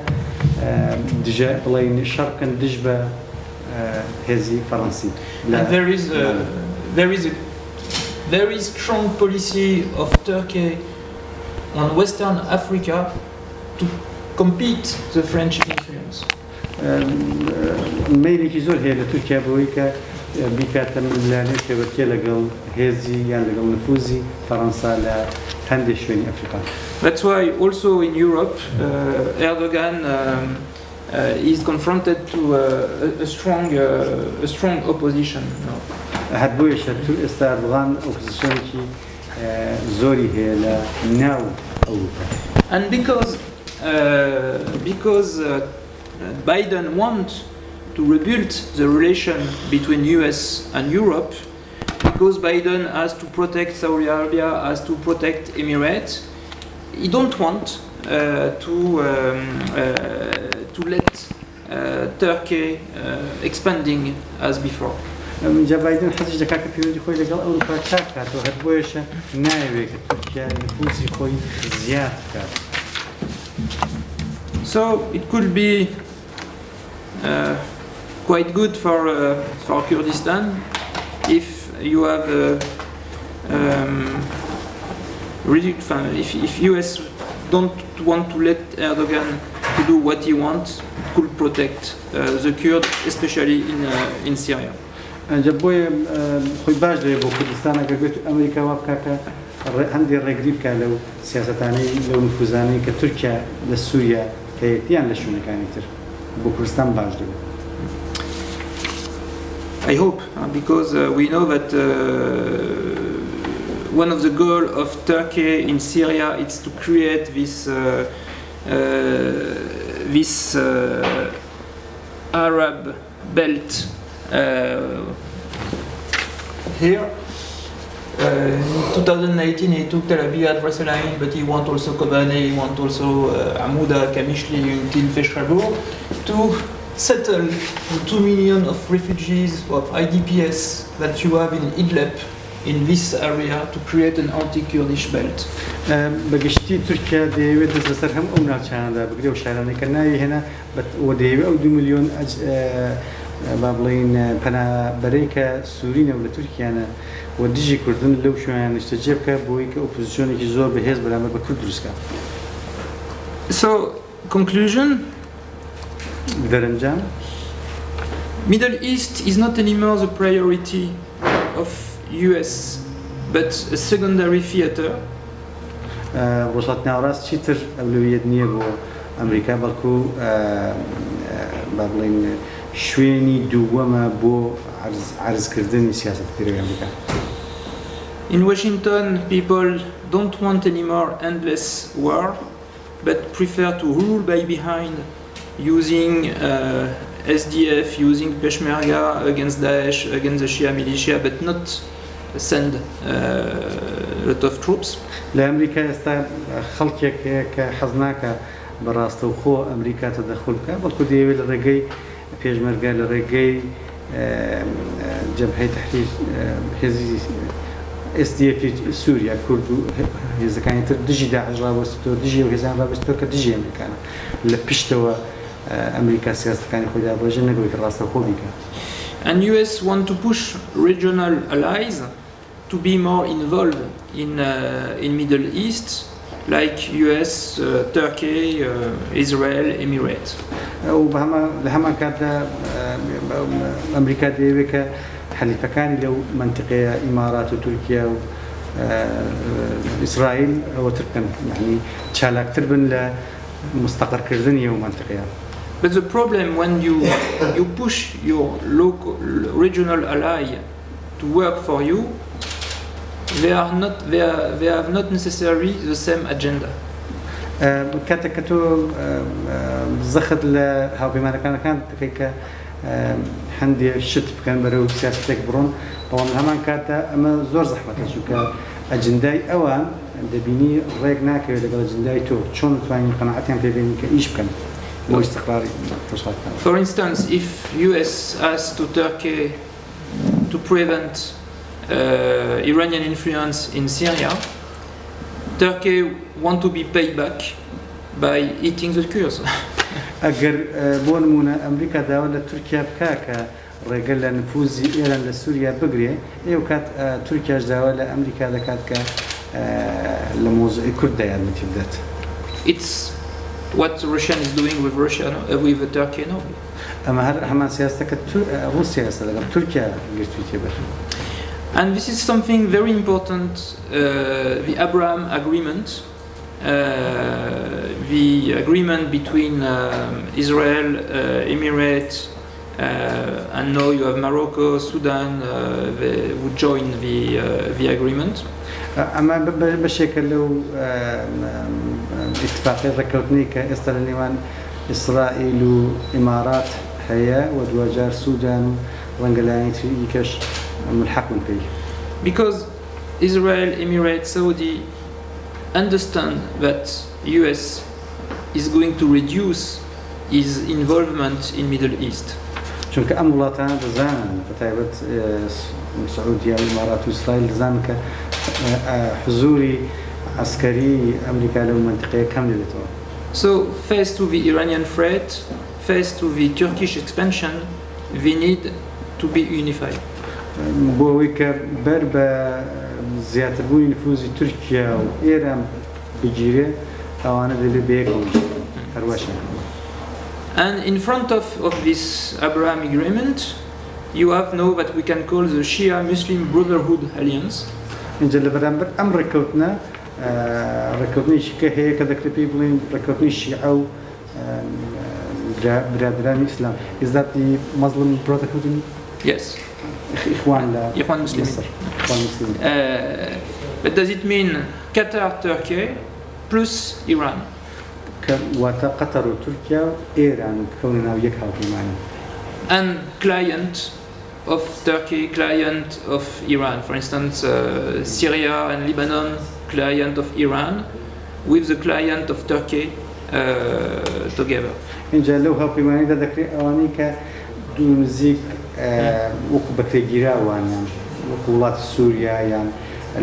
بڵێن شەڕکن دژ بە هێزی فەڕەنسی. There is a very strong policy of Turkey on Western Africa to compete the French influence. مەیلێکی زۆر هەیە لە تورکیا بۆی کە بیکاتە لەلایەنی کێبەرکێ لەگەڵ هێزی یان لەگەڵ نفوزی فەڕەنسا لە هەندێک شوێنی ئەفریقا. That's why also in Europe Erdogan is confronted to a strong opposition. هەر بۆیەشە ئێستا ئەردۆغان ئۆپۆزیسیۆنێکی زۆری هەیە لە ناو ئەوروپا. And because Biden wants to rebuild the relation between US and Europe, because Biden has to protect Saudi Arabia, has to protect Emirates, he don't want to let Turkey expanding as before. جا بايدن حەزش دەکات کە پەیوەندی خۆی لەگەڵ ئەوروپا چاک بکاتەوە هەر بۆیەشە نایەوێت کە تورکیا نفوزی خۆی زیاد بکات. So it could be quite good for Kurdistan if you have really if US don't want to let Erdogan to do what he wants, it could protect the Kurds, especially in Syria. جا بۆیە خۆی باش دەوێت بۆ کوردستان ئەگەر بێت ئەمریکا وا بکات کە هەندێ ڕێگری بکات لەو سیاسەتانەی لەو نفوزانەی کە تورکیا لە سووریا هەیەتیان لە شوێنەکانی تر بۆ کوردستان باش دەوێت. I hope, because we know that one of the goals of Turkey in Syria is to create this Arab belt here. In 2019 he took Tel Aviv at Ras Al Ain, but he wants also Kobane, he wants also Amouda, Kamishli, until Feshrabur, to settle the 2 million of refugees of IDPs that you have in Idlib in this area to create an anti-Kurdish belt. بەگشتی تورکیا دەیەوێت دەست بەسەر هەم ئەو ناوچانەدا بگرێ و شارانەکە ناوی هێنا و دەیەوێت ئەو 2 ملیۆن با بڵین پەنابەرەی کە سوورینەوە لە تورکیانە و دژی کوردن لەو شوێنیان نیشتەجێ بکە بۆی کە ئۆپۆزیسیۆنێکی زۆر بەهێز بەرامبەر بە کورد دروستکە. So, conclusion. دەرەنجام Middle East is not anymore the priority of US, but a secondary theater. ڕۆژهەڵاتی ناوەڕاست چیتر ئەولویەت نییە بۆ ئەمریکا بەڵکو با بڵین شوێنی دووەمە بۆ عرضکردنی سیاسەتگیرەوەی ئەمریکا. In Washington, people don't want anymore endless war, but prefer to rule by behind, using SDF, using Peshmerga against Daesh, against the Shia militia, but not send a lot of troops. لأمريكا ئێستا خەڵکێک کە حەز ناکە بەڕاستەوخۆ ئەمریکا تەدەخل بکات بەڵکو دەیەوێت لە ڕێگەی پێشمەرگە لە ڕێگەی جەبهەی تەحریر حێزی SDF سووریا کورد و هێزەکانی تر دژی داعش ڕابوەستەوە دژی و هێزان ڕابوەستەوە کە دژی ئەمریکانە لە پشتەوە ئەمریکا سیاسەتەکانی خۆی دابڕێژە نەبووی کە ڕاستەوخۆ بیکات. And US want to push regional allies to be more involved in Middle East, like US, Turkey, Israel, Emirates. لهما كاتا أمريكا ديبكا حليفكان لو منطقة إمارات وتركيا وإسرائيل أو تركن يعني شالك تربن لمستقر كردنيا ومنطقة. But the problem when you push your local regional ally to work for you, they have not necessarily the same agenda. كاتو زخد لهاوپە مانەکان دەکەیت کە هەندێک شت بکەن بەرەو سیاسەتێک بڕۆن بەڵام هەمان کاتە ئەمە زۆر زەحمەتە چونکە ئەجندای ئەوان دەبینی ڕێک ناکەوێت لەگەڵ ئەجندای تۆ چۆن دەتوانین قەناعەتیان پێبێنین کە ئیش بکەن بۆ استقراری ڕۆژهەڵاتەکان. For instance, if US asks to Turkey to prevent Iranian influence in Syria, Turkey want to be paid back by eating the Kurds. ئەگەر بۆ نمونە ئەمریکا داوا لە تورکیا بکا کە ڕێگە لە نفوزی ئێران لە سووریا بگرێ ئێوە کات تورکیاش داوا لە ئەمریکا دەکات کە لە مۆزوعی کورد یارمەتی بدات. It's what Russia is doing with Russia, with Turkey now. ئەمە هەر هەمان سیاسەتەکە ڕوسیا ئێستا لەگەڵ تورکیا گرتووی تێبەر. And this is something very important, the Abraham Agreement, the agreement between Israel, Emirates, and now you have Morocco, Sudan, they would join the agreement. ئەمە بەشێکە لەو اتفاقی ڕێکەوتنی کە ئێستا لە نێوان ئیسرائیل و ئیمارات هەیە و دوجار سوودان و ڕەنگە لایەنی تریکەش ملحق من پێی. Because Israel, Emirates, Saudi understand that US is going to reduce his involvement in Middle East. چونکە ئەم وڵاتانە دەزانن بەتایبەت سعودیا و ئیمارات و ئیسرائیل دەزانن کە حزوری عسکەری ئەمریکا لەو منطقەیە کەم دەبێتەوە. So faced to the Iranian threat, faced to the Turkish expansion, we need to be unified. بۆ ئەوەی کە بەر بە زیاتربوونی نفوزی تورکیا و ئێران بگیرێ ئەوانە دەبێت بەیەکەوە هەروەشە. And in front of this Abraham agreement, you have now what we can call the Shia Muslim Brotherhood Alliance. اینجا لە بەرامبەر ئەم ڕێکەوتنە ڕێکەوتنیشی کە هەیە کە دەکرێت پێی بڵێن ڕێکەوتنی شیعە و برادرانی ئیسلام. Is that the Muslim Brotherhood? Yes. Ikhwan Muslimin. But does it mean Qatar, Turkey plus Iran? واتە قەتەر و تورکیا و ئێران کەونە ناو یەک هاوپەیمانی. And client of Turkey, client of Iran. For instance, Syria and Lebanon, client of Iran, with the client of Turkey together. اینجا لەو هاوپەیمانیدا دەکرێت ئەوانەی کە دوو نزیک وەکو بەکرێگیراوانیان وەکو وڵاتی سووریا یان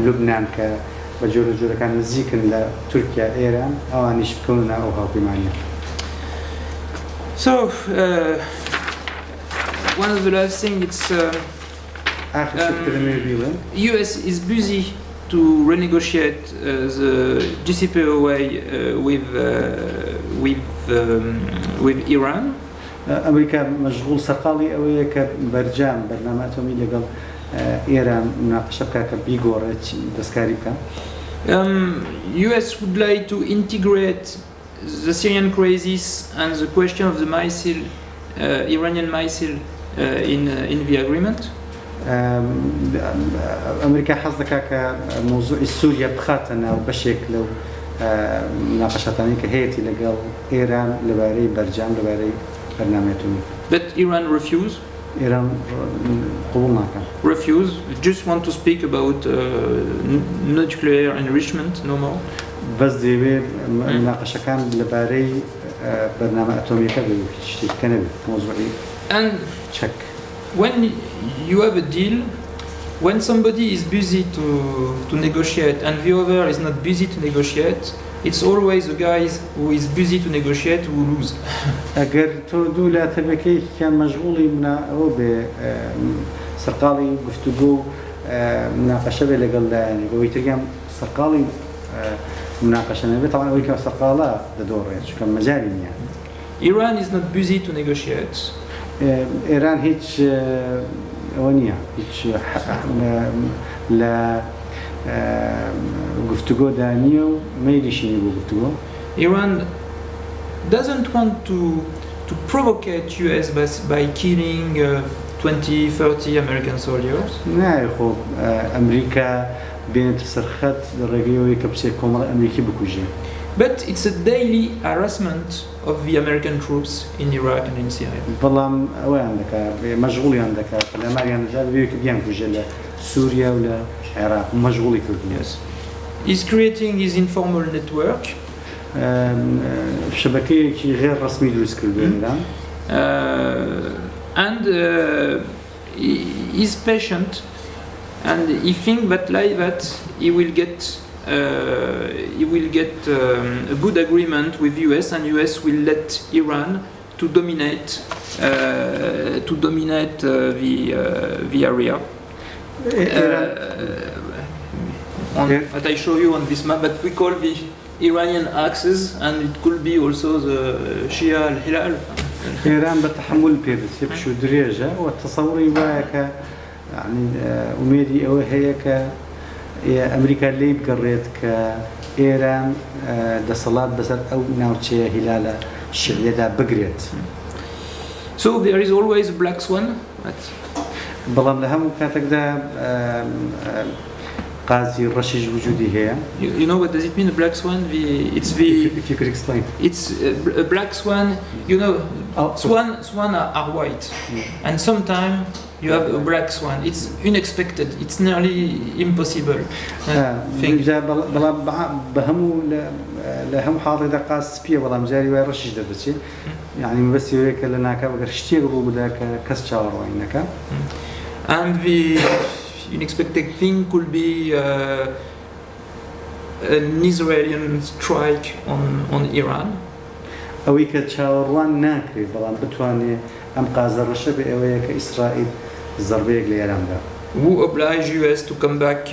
لوبنان کە بە جۆرە جۆرەکان نزیکن لە تورکیا ئێران ئەوانیش بکەونە ئەو هاوپەیمانیە. So one of the last thing it's US is busy to renegotiate the JCPOA with Iran. ئەمریکا مەشغوڵ سەرقاڵی ئەوەیە کە بەرجام بەرنامە ئەتۆمی لەگەڵ ئێران مناقەشە بکات کە بیگۆڕێت دەستکاری بکات. US would like to integrate the Syrian crisis and the question of the missile, Iranian missile, in the agreement. ئەمریکا حەز دەکات کە مۆزوعی سووریا بخاتەنە بەشێک لەو مناقەشاتانی کە هەیەی لەگەڵ ئێران لەبارەی بەرجام لەبارەی بەرنامەی ئەتۆمی. But Iran refused. Iran refuse, just want to speak about nuclear enrichment no more. بس ديبي مناقشة كان لباري برنامج أتومي كان موضوعي. And check. When you have a deal, when somebody is busy to negotiate and the other is not busy to negotiate, it's always the guys who is busy to negotiate who lose. أجر تودولا تبكي كان مشغولي من أو بسرقالي بفتقو مناقشة بلقل يعني ويترجم سرقالي مناقشة نبي طبعا ويكون سرقالة دور يعني شو كان مجالي يعني. Iran is not busy to negotiate. إيران هيج ونيا هيج لا گفتگو دانیو میلیشینی بو گفتگو. Iran doesn't want to provocate US by killing 20-30 American soldiers. نه خب أمريكا بين تسرخت الرجيوي كبسي كومر أمريكي بكوجي. But it's a daily harassment of the American troops in Iraq and in Syria. والله وين عندك مشغولي عندك الأمريكان جاب بيك بيان كوجي سوريا ولا العراق مشغولي كوجي. Yes. He's creating his informal network. شبكة غير رسمي للسكول بيننا. And he's patient, and he thinks that like that he will get a good agreement with US, and US will let Iran to dominate the area. That I show you on this map that we call the Iranian axis, and it could be also the Shia al-Hilal. إيران بتحمل بيرس يبشو دريجة والتصوري واك يعني أميدي أو هيك أمريكا اللي بقريت كإيران ده صلاة بس أو ناوتشي هلالة الشعية ده بقريت. So there is always a black swan. بلام لهم كاتك ده قازی ڕەشیش وجودی هەیە. You know what does it mean, a black swan? If you could explain. It's a black swan, you know, swan are white, and sometimes you have a black swan. It's unexpected, it's nearly impossible. بهمو لهم حاضر قاس بيه والله مجاري ويرشش دبتشي يعني بس يوريك لناكا وقر شتي قبل بدك كس شاور وينك. And the unexpected thing could be an Israeli strike on Iran. أو يكتشاوران ناكري بلان بتواني أم قازر الشبه أو إسرائيل ضربة لإيران ده. Who oblige US to come back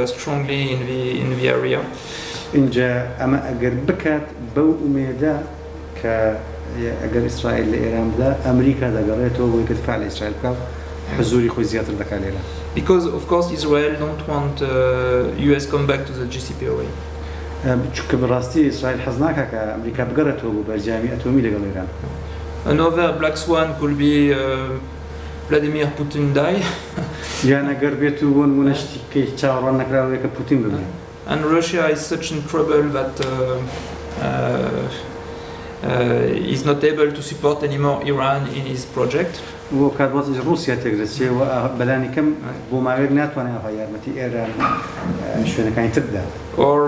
strongly in the area. إنجا أما أجر بكات بو أميدا أجر إسرائيل لإيران ده أمريكا ده قريته ويكتفع لإسرائيل كاب حزوري خوزيات الدكاليلا. Because of course Israel don't want US come back to the JCPOA. چونکە بەڕاستی ئیسرائیل حەز ناکات کە ئەمریکا بگەڕێتەوە بۆ بەرجامی ئەتۆمی لەگەڵ ئێران. Another black swan could be Vladimir Putin die. یان ئەگەر بێت و بۆ نمونە شتێکی چاوەڕوان نەکراوەیە کە پوتین ببێت. And Russia is such in trouble that is not able to support anymore Iran in his project. و کاتوازی روسیا تێگرێت و بەلانی کەم بۆ ماوەیەک ناتوانێت ئەوە یارمەتی ئێران شوێنەکانی تر بدات. Or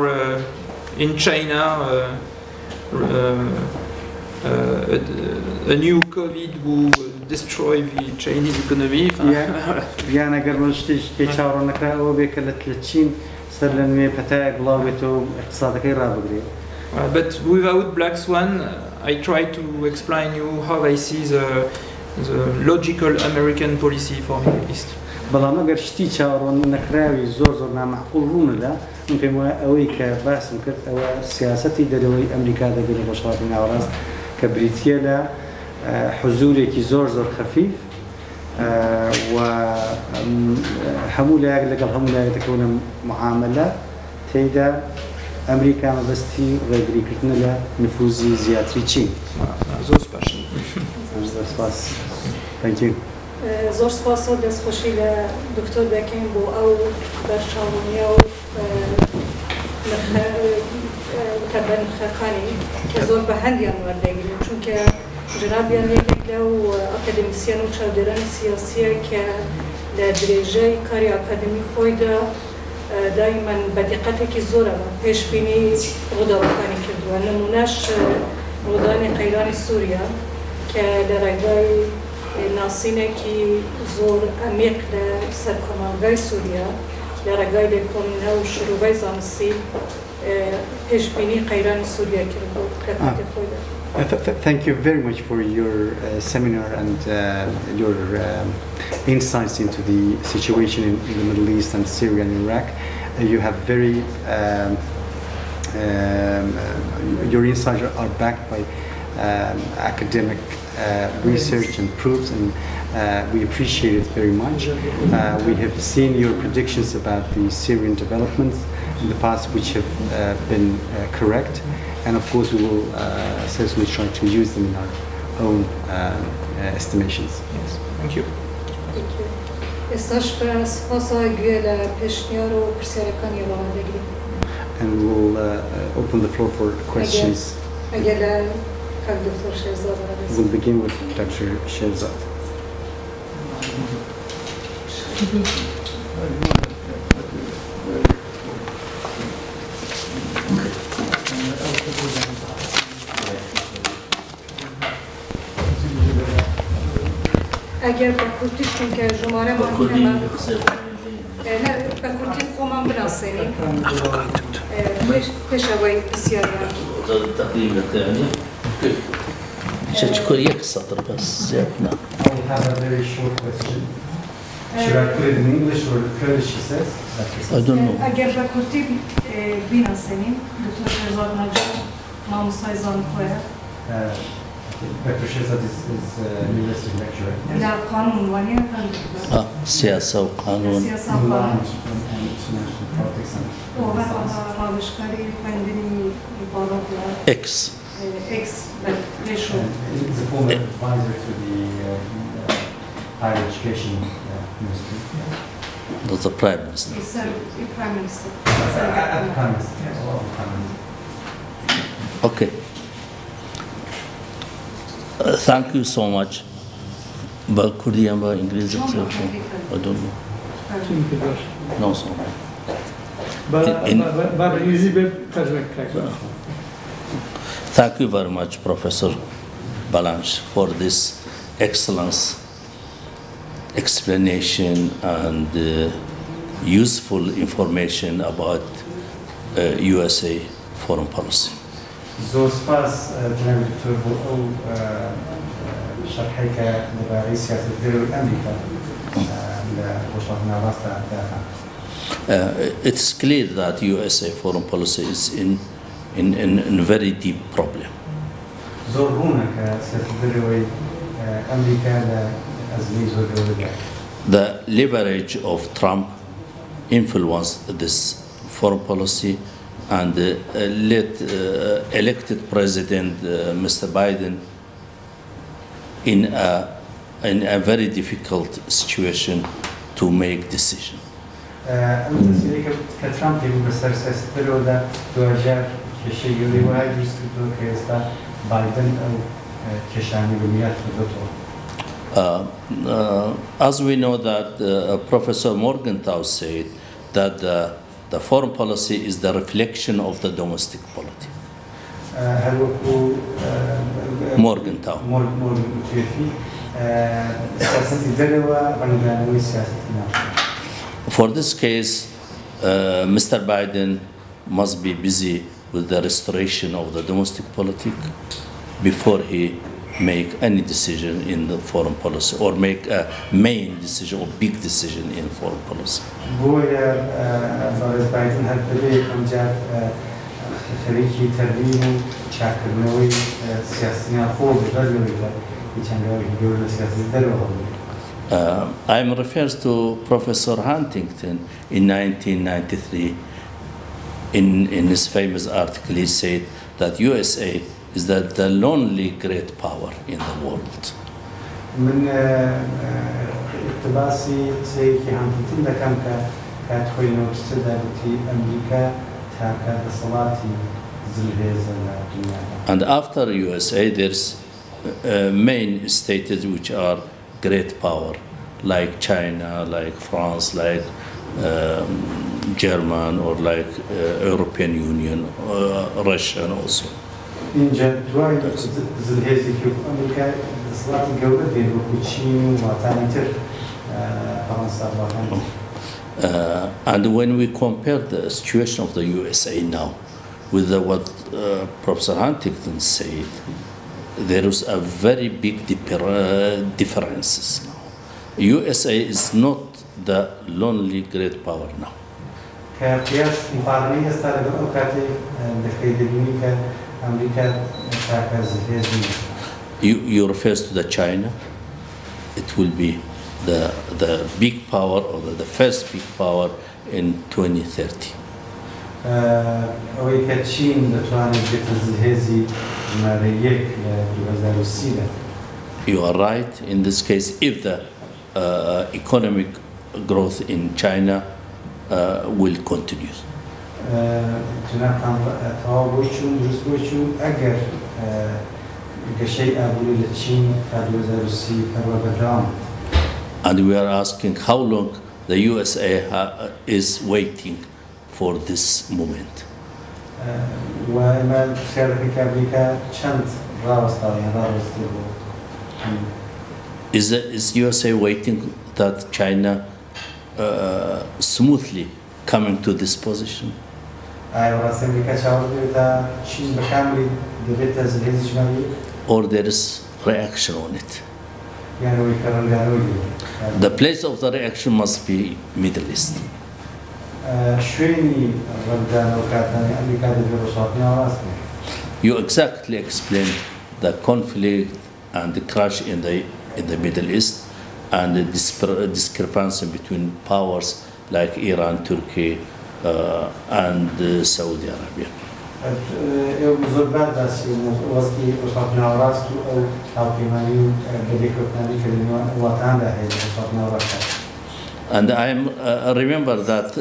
in China, a new COVID will destroy the Chinese economy. یان ئەگەر شتێکی چاوەڕوان نەکراوە بێت کە لە چین سەر لە نوێ پەتایەک بڵاو بێتەوە اقتصادەکەی ڕابگرێت. But without Black Swan, I try to explain you how I see the logical American policy for Middle East. بەڵام ئەگەر شتی چاوەڕوان نەکراوی زۆر نامەعقوڵ ڕوونەدا من پێم وایە ئەوەی کە باسم کرد ئەوە سیاسەتی دەرەوەی ئەمریکا دەبێت لە ڕۆژهەڵاتی ناوەڕاست کە بریتیە لە حزورێکی زۆر خەفیف و هەموو لایەک لەگەڵ هەموو لایەک دەکەونە معاملە تێیدا ئەمریکا مەبەستی ڕێگریکردنە لە نفوزی زیاتری چین. زۆر سپاس. سپاس. Thank you. زۆر سپاس و دەستخۆشی لە دکتۆر دەکەین بۆ ئەو بەرچاوبوونیە و نرخەکانی کە زۆر بە هەندیان وەردەگرن چونکە جنابیان یەکێک لەو ئەکادمیسیان و چاودێرانی سیاسیە کە لە درێژەی کاری ئەکادمی خۆیدا دایما بە دیقەتێکی زۆرە پێشبینی ڕووداوەکانی کردووە. نمونەش ڕوودانی قەیرانی سووریا کە لە ڕێگای ناسینێکی زۆر ئەمیق لە سەر کۆمەڵگای سووریا لە ڕێگای لێکۆڵینە و شروعی زانستی پێشبینی قەیرانی سووریا کردبوو لە کاتی خۆیدا. Thank you very much for your seminar and your insights into the situation in the Middle East and Syria and Iraq. You have very your insights are backed by academic research and proofs, and we appreciate it very much. We have seen your predictions about the Syrian developments in the past, which have been correct, and of course we will certainly try to use them in our own estimations. Yes, thank you. Thank you. ئێستاش بە سپاسە گوێ لە پێشنیار و پرسیارەکانی ڕەوان دەگرین. And we will open the floor for questions. ئەگەر لە کاک دکتۆر شێرزاد We'll begin with Dr. Sherzad. ئەگەر بە کورتی چونکە ژمارەمان هەمە بە کورتی خۆمان بناسێنین پێش ئەوەی پرسیاریان شكر يك سطر بس زيادنا. I have a very short question. Should I put it in English or Kurdish, she says? I don't know. ئەگەر بە کورتی بیناسێنین دکتۆر شێرزاد نەجار مامۆستای زانکۆیە Dr. Sherzad is a university lecturer. لە قانون وانە سياسة وقانون. سیاسە And قانون international politics and ڕاوێژکاری خوێندنی عیبارەت لە X. X لێشۆ he's a former advisor to the higher education ministry. That's the Prime Minister. Prime Minister. Okay. Thank you so much. But Kurdiyan ba İngilizce I don't know. No, so. Thank you very much, Professor Ballanche, for this excellent explanation and useful information about USA foreign policy. زۆر سپاس جناب دکتۆر بۆ ئەو شەرحەی کە دەبارەی سیاسەتگەرەوەی ئەمریکا لە ڕۆژهەڵاتی ناوەڕاستدا داهات. It's clear that USA foreign policy is in very deep problem. زۆر ڕوونە کە سیاسەتگەرەوەی ئەمریکا لە ئەزمەی زۆر گەورەدا. The leverage of Trump influenced this foreign policy and led elected President Mr. Biden in a very difficult situation to make decision. As we know that Professor Morgenthau said that the foreign policy is the reflection of the domestic policy. Morgenthau. For this case, Mr. Biden must be busy with the restoration of the domestic politics before he make any decision in the foreign policy or make a main decision or big decision in foreign policy. I'm referred to Professor Huntington in 1993. In his famous article, he said that USA is the lonely great power in the world. من اقتباسي سيكي هانتين لكم كاتخوي نوكسدا بتي أمريكا تاكا بصلاتي زلهيزة الدنيا. And after USA, there's main states which are great power, like China, like France, like German, or like European Union, Russia also. اینجا دوای زلهێزی ئەمریکا دەسەڵاتی گەورە دێن وەکو چین و وڵاتانی تر فەڕەنسا وڵاتانی. And when we compare the situation of the USA now with what Professor Huntington said, there is a very big differences now. USA is not the lonely great power now. كقياس مقارنة استعرض أوقات دخيل You refer to the China. It will be the big power or the first big power in 2030. You are right in this case if the economic growth in China will continue. And we are asking how long the USA is waiting for this moment. Is USA waiting that China smoothly coming to this position? Or there is reaction on it? The place of the reaction must be Middle East. You exactly explained the conflict and the crash in the Middle East and the discrepancy between powers like Iran, Turkey, and Saudi Arabia. And I remember that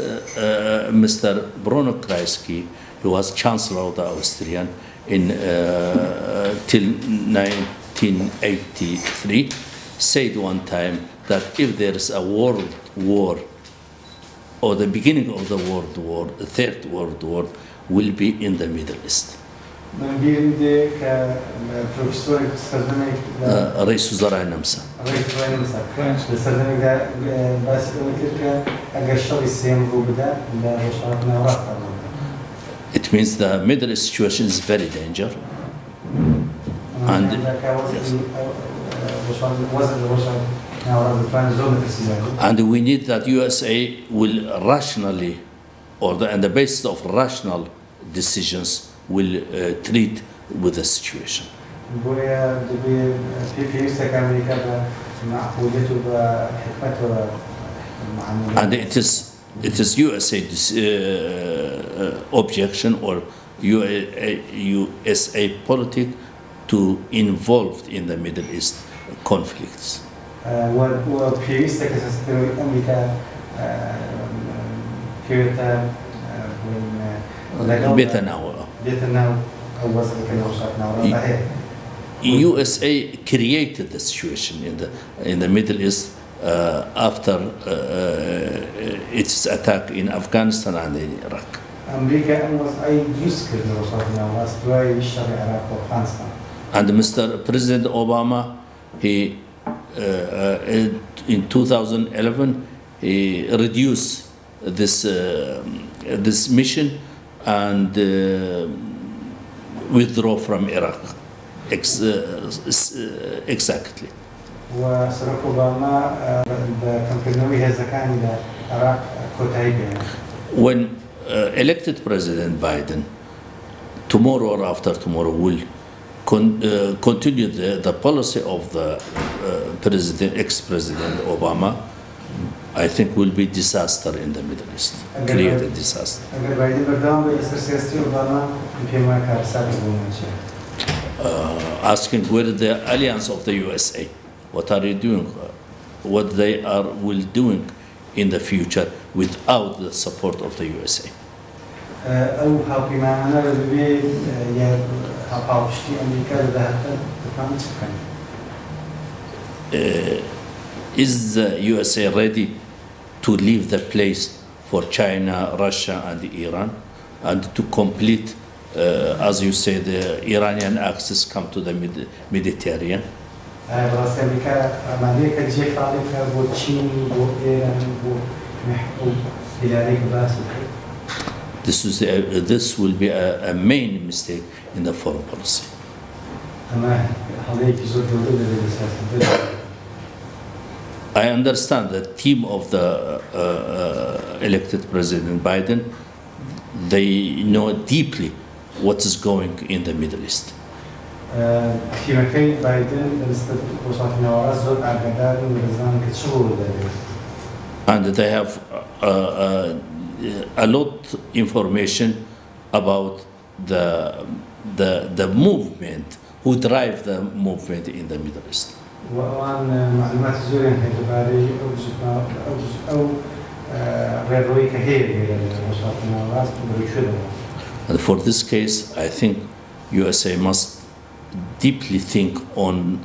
Mr. Bruno Kreisky, who was Chancellor of the Austrian till 1983, said one time that if there is a world war, or the beginning of the world war, the Third World War, will be in the Middle East. رئيس وزراء النمسا. It means the Middle East situation is very dangerous. And yes. And we need that USA will rationally, or on the basis of rational decisions, will treat with the situation. And it is USA's objection or USA politic to involved in the Middle East conflicts. USA created the situation in the Middle East after its attack in Afghanistan and in Iraq. And Mr. President Obama, he in 2011 he reduced this mission and withdraw from Iraq. Exactly. When elected President Biden, tomorrow or after tomorrow, will continue the policy of the ex-President Obama, I think will be disaster in the Middle East, create a disaster. Asking where the alliance of the USA, what are you doing, what they will doing in the future without the support of the USA. Is the USA ready to leave the place for China, Russia and Iran and to complete, as you say, the Iranian axis come to the Mediterranean? This will be a main mistake in the foreign policy. I understand the team of the elected President Biden, they know deeply what is going in the Middle East. And they have a lot of information about the movement, who drive the movement in the Middle East. And for this case, I think USA must deeply think on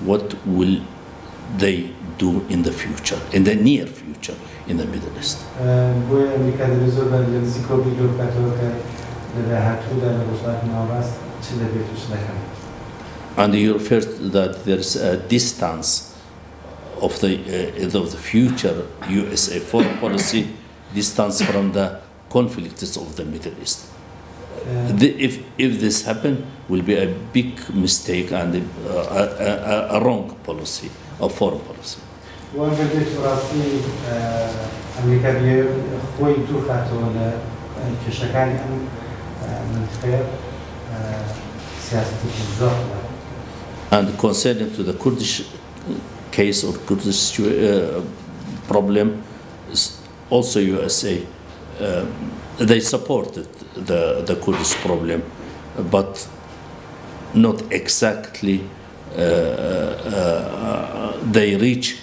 what will they do in the future, in the near future, in the Middle East. And you referred that there is a distance of the future USA foreign policy, distance from the conflicts of the Middle East. If this happens, will be a big mistake and a wrong policy, a foreign policy. And concerning to the Kurdish case or Kurdish problem, also USA, they supported the Kurdish problem, but not exactly they reach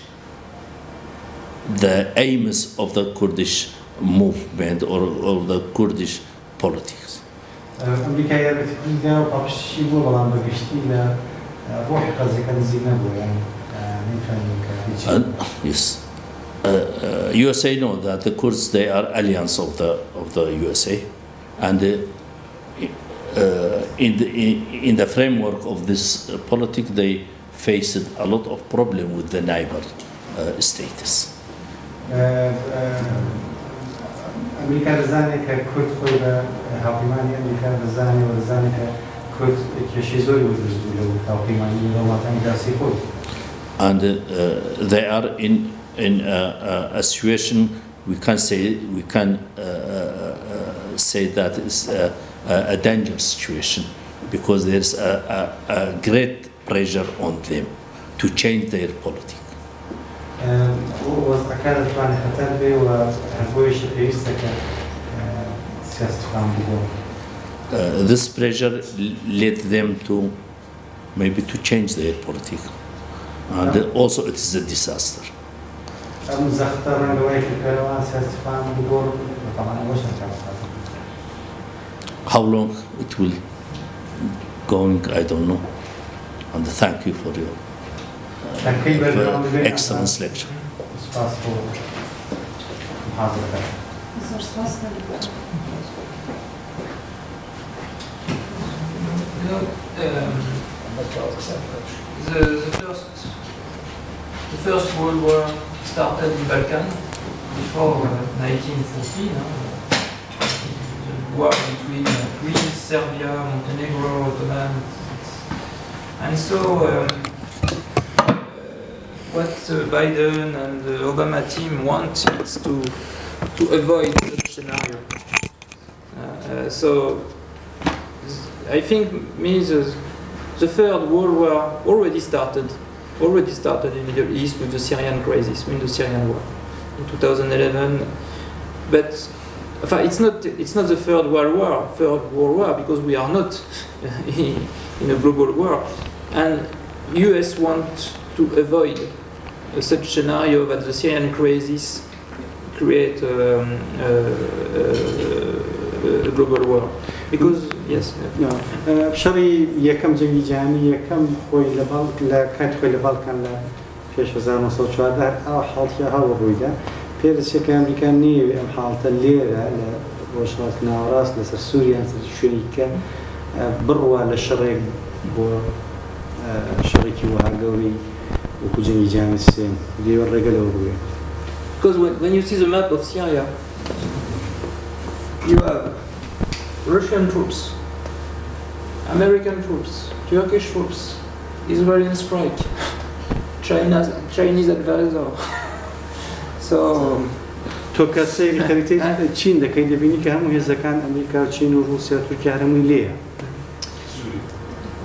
the aims of the Kurdish movement or the Kurdish politics. أمريكا بتكون وقبشي ولا بقشتي لا روح قصدي كان زينبو يعني yes. USA know that the Kurds, they are alliance of the USA, and in the framework of this politic, they faced a lot of problem with the neighbor status. أمريكا رزاني ككرد خويا هاوپەیمانی أمريكا رزاني ورزاني ككرد كشيزوي ودرزولو هاوپەیمانی وڵاتانی داسی خۆی. And they are in a situation we can say that is a dangerous situation, because there's a great pressure on them to change their politics. This pressure led them to maybe to change their politics, and also it is a disaster. How long it will going, I don't know. And thank you for your excellent lecture. The First World War started in Balkan before 1914. The war between Greece, Serbia, Montenegro, Ottoman, and so what Biden and the Obama team want is to avoid such scenario. So I think the Third World War already started in the Middle East with the Syrian crisis, with the Syrian war in 2011. But it's not the Third World War because we are not in a global war, and US want to avoid such scenario that the Syrian crisis create a global war. Because yes. بشري يكم جنگی جهانی یکم خوی لبال کات خوی لبال کن ل 1914 أو حالتها هوا بوده. پیرس یک امریکا نیو ام حالت لیره لوشات ناراس لسر سوریا لسر شریکه بروا للشرق بو شريكي وهاجوري وكوجني جامسين دي ورجلوا بوي. Because when you see the map of Syria, you have Russian troops, American troops, Turkish troops, Israeli strike, Chinese advisor. So تو كسي خريطة الصين ده كيد بيني كهم هي زكان أمريكا الصين وروسيا تركيا هرمي ليه.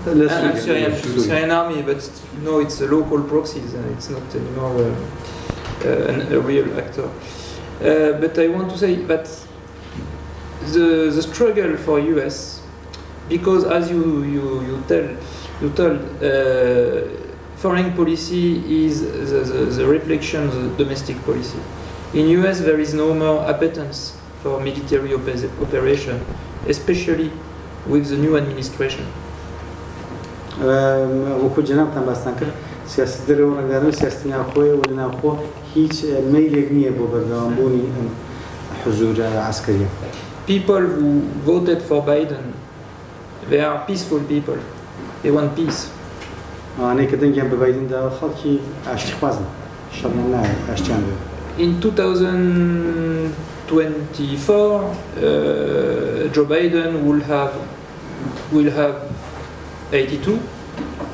Syrian army, but no, it's a local proxies and it's not anymore a real actor. But I want to say that the struggle for US, because as you told, foreign policy is the reflection of the domestic policy. In US, there is no more appetence for military operation, especially with the new administration. وكل جناب تام باستانكر سياسة درو رجالنا سياسة ناخوي ولا ناخو هيج ميل يغنيه ببرنامجوني حضور عسكري. People who voted for Biden, they are peaceful people. They want peace. أنا كده جنب بايدن ده خالكي أشتخوازن شرنا أشتغل. In 2024, Joe Biden will have 82.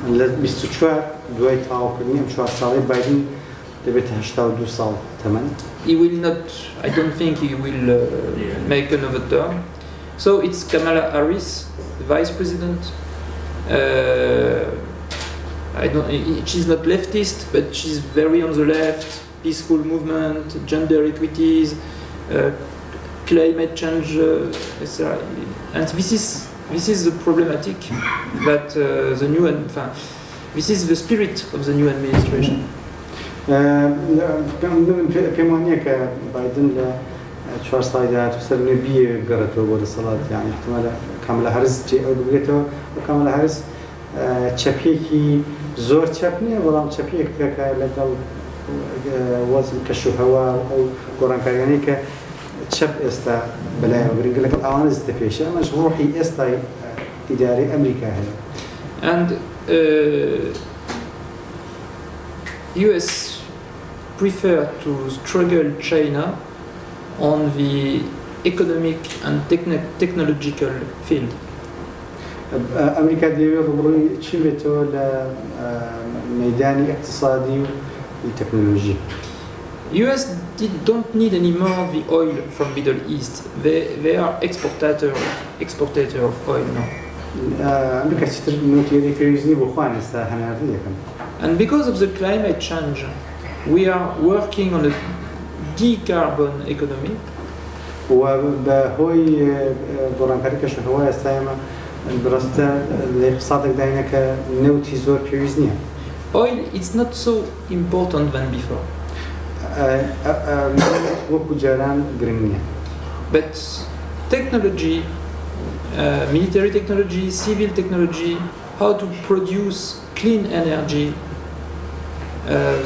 لبستو شوار دوای تاوكني أم شوار صالح بايدن دبته 82 سال تمام. He will not. I don't think he will make another term. So it's Kamala Harris, the vice president. She's not leftist, but she's very on the left. Peaceful movement, gender equities, climate change, etc. And this is the problematic that this is the spirit of the new administration. پێم وانییە کە بایدن لە 4 ساڵی داهاتوو سەر نوێبیە گەڕێتەوە بۆ دەسەڵات یانی احتیمالە کامەلا هەرس جێ ئەو بگرێتەوە بە کامەلا هەرس چەپێکی زۆر چەپ نییە بەڵام چەپێکە کە لەگەڵ وەزن کەشوهەوا ئەو گۆڕانکاریانەی کە چەپ ئێستا بەلایەوە گرنگە لەگەڵ ئەوانە زیاتر پێشە ئەمەش ڕۆحی ئێستای ئیدارەی ئەمریکا هەیە. And US prefer to struggle China on the economic and technological field. ئەمریکا دەیەوێت ڕوبڕووی چی بێتەوە لە مەیدانی اقتصادی و تەکنۆلۆژی. US don't need anymore the oil from Middle East. They are exportator of oil now. ئەمریکا چیتر نوتێری پێویستنی بۆ خۆیان ئێستا هەناردی دەکەن. And because of the climate change, we are working on a decarbon economy. و بە هۆی گۆڕانکاری کەشوهەوا ئێستا ئێمە بڕاستە لە اقتصادێک داینە کە نەوتی زۆر پێویست نییە. Oil is not so important than before. وەکو جاران گرنگ نییە. But technology, military technology, civil technology, how to produce clean energy,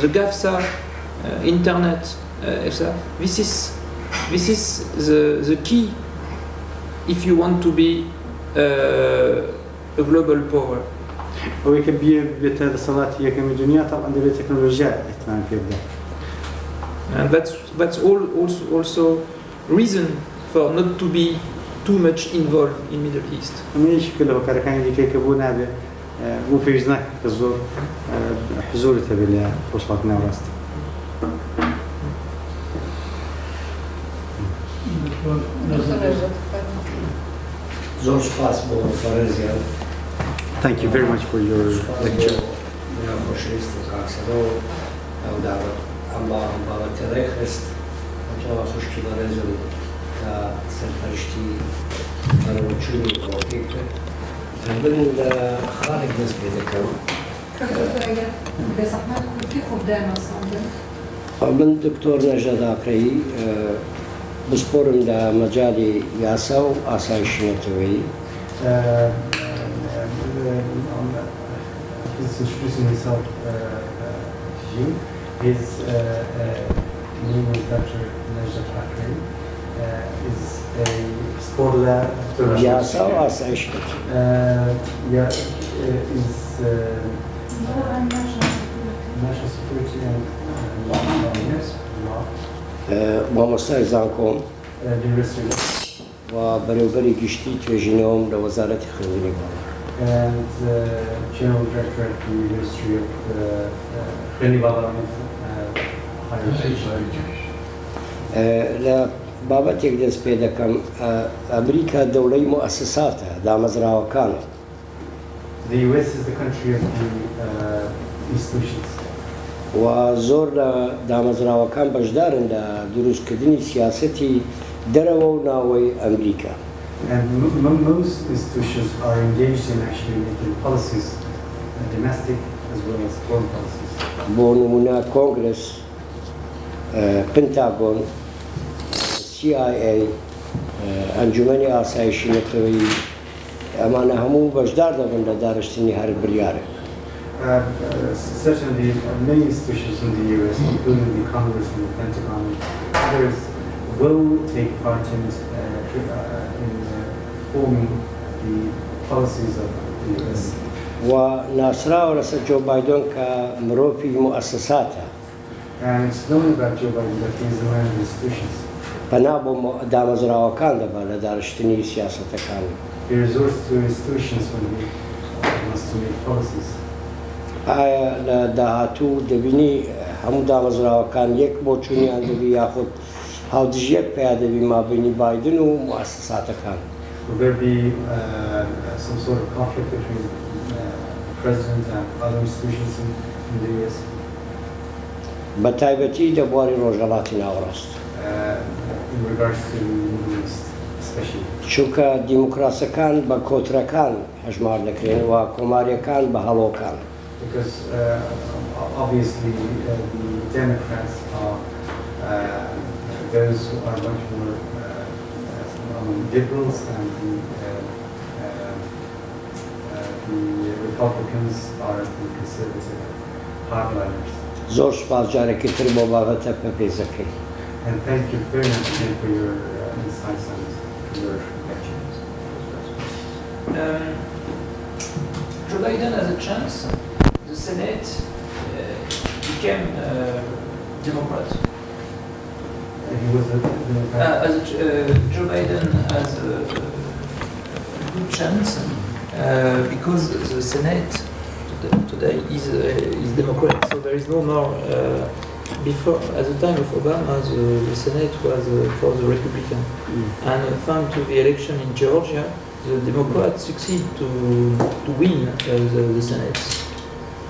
the GAFSA, internet, etc. This is the key if you want to be a global power. ئەوەی کە بێتە دەسەڵاتی یەکەمی دنیا تاڵان دەبێت تەکنۆلۆژیا احتیمال پێ بدات. And that's also reason for not to be too much involved in Middle East. ئەمەیەکی کە لە هۆکارەکانی دیکەی کە بۆ نابێت بۆ پێویست ناکە کە زۆر حزورت هەبێت لە ڕۆژهەڵاتی ناوەڕاستە. زۆر سپاس بۆ فارێزیان. Thank you very much for your lecture. خۆشەویستم کاکسەرەوە ئەو داوەت ئەم بابەتە ڕێخست ئەمجاوە خوشکی بەڕێزم کە سەرپەرشتی بەرەوەچوونی بۆ پێ کرد. من لە خاڵێک دەست پێ دەکەم. من دکتۆر نەژەد ئاقرەیی بسپۆرم لە مەجاڵی یاسا و ئاسایشێتەوەی. He's introducing himself to you. His name is Dr. Najat Akri. Is a sporla Yasa or Asayishit? Is national security and law. مامۆستای زانکۆم University. و بەرەوبەری گشتی توێژینەوەم لە وەزارەتی خوێندنی باڵا. And General Director at the Ministry of Environment and Higher Education. لە بابەتێک دەست پێ دەکەم ئەمریکا دەوڵەی مؤسساتە دامەزراوەکانە. The US is the country of the institutions. و زۆر لە دامەزراوەکان بەشدارن لە دروستکردنی سیاسەتی دەرەوە و ناوەی ئەمریکا. And most institutions are engaged in actually making policies, domestic as well as foreign policies. بۆ نمونە کۆنگرس، پنتاگۆن، CIA، ئەنجومەنی ئاسایشی نەتەوەی ئەمانە هەموو بەشدار دەبن لە دارشتنی هەر بریارێک. Certainly, many institutions in the US, including the Congress and the Pentagon, others will take part in forming the policies of the US. و ناسراوە لەسەر جۆ بایدۆن کە مرۆڤی مؤسساتە. And it's known about Joe Biden that he is the man of institutions. پەنا بۆ دامەزراوەکان دەبا لە دارشتنی سیاسەتەکان. He resorts to institutions when he wants to make policies. ئایا لە داهاتوو دەبینی هەموو دامەزراوەکان یەک بۆ چوونیان دەبی یاخود هاودژیەک پێیا دەبی مابینی بایدن و مؤسساتەکان. Will there be some sort of conflict between the president and other institutions in the US? بە تایبەتی دەبواری ڕۆژهەڵاتی ناوەڕاست. In regards to the Middle East, especially. چونکە دیموکراسەکان بە کۆترەکان هەژمار دەکرێن و کۆماریەکان بە هەڵۆکان. Because obviously the Democrats are those who are much more liberals, and the Republicans are the conservative hardliners. زۆر سپاس جارێکی تر بۆ بابەتە پێپێزەکەی. And thank you very much again for your insights and your lectures. Joe Biden has a chance. The Senate became Democrat. He was a Democrat. Joe Biden has a good chance because the Senate today is Democrat. So there is no more. Before, at the time of Obama, the Senate was for the Republican, and thanks to the election in Georgia, the Democrats succeed to win the Senate.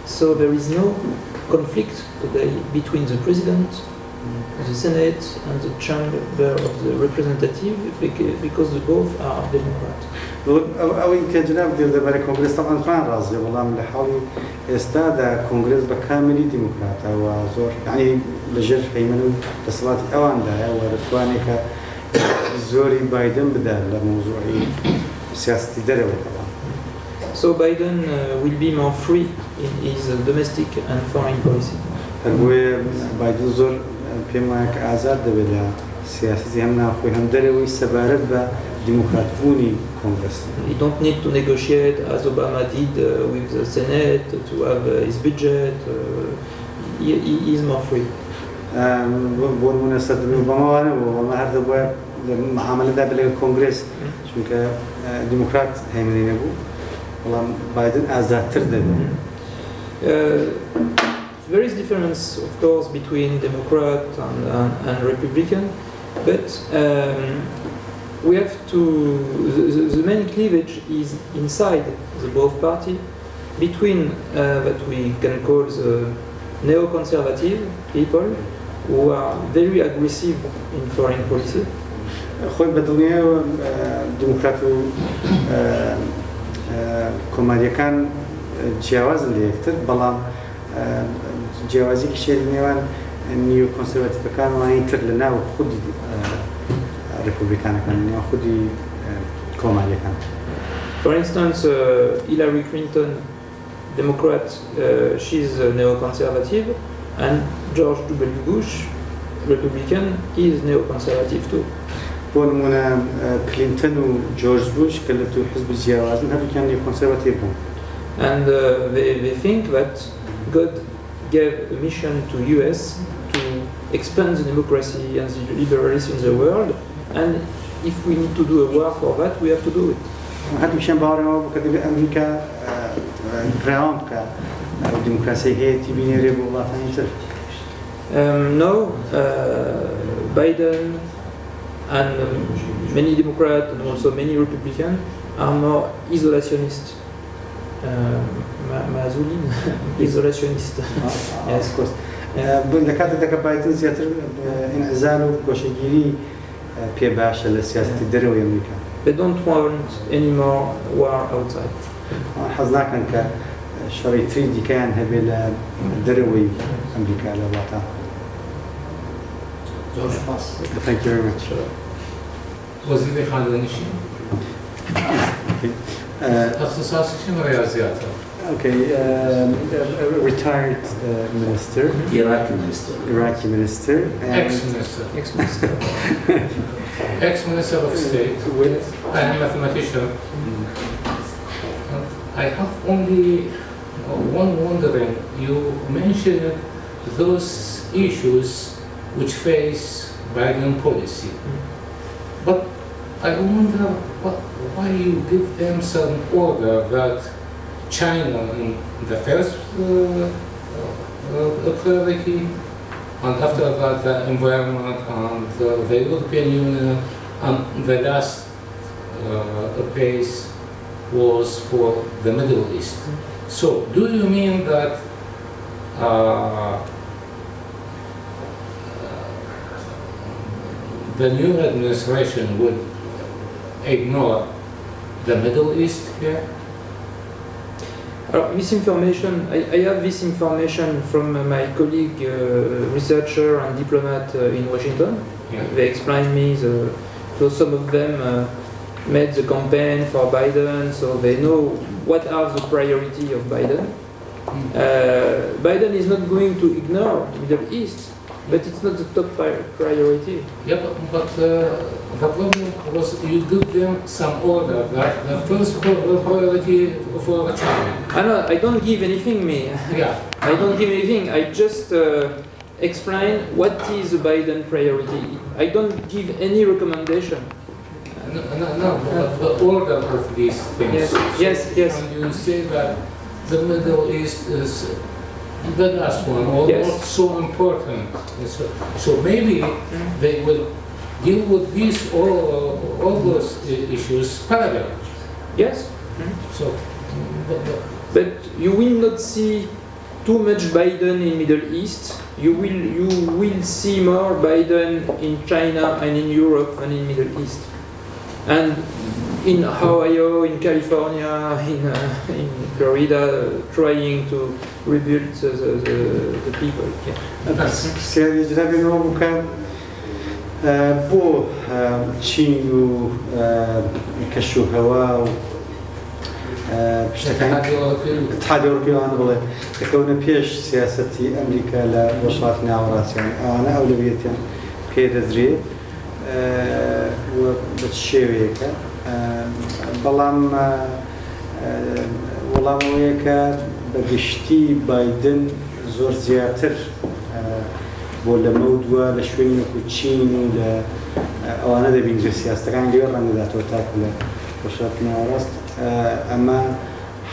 So there is no conflict today between the President, the Senate, and the Chamber of the Representative because both are Democrat. أو يمكن جناب دير برای کنگرس طبعا فان رازي والله من حاولي استاد کنگرس بكامل ديمقراطا وزور يعني لجر هيمنو تصلات اوان دا ورتواني ك زوري بايدن بدال لموضوع سياسة درو طبعا. So Biden will be more free in his domestic and foreign policy. هو بايدن زور فيما كآزاد بلا سياسة هم ناخوي هم دروي سبارت با ديمقراطوني كونغرس. He don't need to negotiate as Obama did with the Senate to have his budget. He is more free. بالمناسبة أوباما وما هذا هو معاملة ده بالكونغرس شو ديمقراط هيمنين أبو والله بايدن أزاد تردد. There is difference, of course, between Democrat and Republican, but we have to. The main cleavage is inside the both party, between that we can call the neoconservative people who are very aggressive in foreign policy. خوي بدونية ديمقراطو كوماريا كان جواز اللي يكتب بلام جوازي كشيء نيوان نيو كونسرفاتيف كان ما ينتر لنا وخد ريبوبليكان كان نيو خدي كوماريا كان. For instance, Hillary Clinton, Democrat, she's neoconservative, and George W. Bush, Republican, is neoconservative too. بونمونا كلينتون وجورج بوش كلتو حزب الجواز هذا كان نيوكونسرفاتيف. And they think that God gave a mission to US to expand the democracy and the liberalism in the world, and if we need to do a war for that, we have to do it. هذا مشان بارو كتب أمريكا فرعون كديمقراطية هي تبين ريبو الله ثاني. No, Biden and many Democrats and also many Republicans are more isolationist. معزولين isolationist. Yes, of course. بالذات ذاك بايدن زيادة انعزاله وشجيري بيباش للسياسة الدروية أمريكا. They don't want any more war outside. حظنا كان كشري تريدي كان هبل الدروي أمريكا لواتا. Thank you very much. وزير خارجية. اختصاص شنو رياضياته؟ Okay, retired minister. Iraqi minister. Ex-minister. Ex-minister of state. I am a mathematician. I have only one wondering. You mentioned those issues which face Biden policy, but I wonder why you give them some order that China in the first priority, and after that the environment and the European Union, and the last place was for the Middle East. So do you mean that the new administration would ignore the Middle East here? This information, I have this information from my colleague, researcher and diplomat in Washington. Yeah. They explained me, so some of them made the campaign for Biden, so they know what are the priority of Biden. Biden is not going to ignore the Middle East, but it's not the top priority. Yeah, but the problem was you give them some order that the first priority for China. I don't give anything, me. Yeah. I don't give anything. I just explain what is the Biden priority. I don't give any recommendation. No, the order of these things. Yes. And you say that the Middle East is the last one, or not so important. So maybe they will deal with these all those issues parallel. Yes. So, but you will not see too much Biden in Middle East. You will see more Biden in China and in Europe and in Middle East. And in Ohio, in California, in Florida, trying to rebuild the people. سیاری جنابی نو بکن بو چین و کشو هوا و اتحاد الاوروبي وانا بڵێ دەکەونە پێش سیاسەتی ئەمریکا لە وڵاتانی ناوەڕاستیان ئەوانە ئەولەویەتیان پێدەدرێت و بە شێوەیەکە بەڵام وەڵامەوەیە کە بەگشتی بایدن زۆر زیاتر بۆ لەمە دووە لە شوێنی وەکو چین و لە ئەوانە دەبینجێ سیاستەکان لێوە ڕەنگەداتەوە تاکو لە وڵاتانی ناوەڕاست ئەمە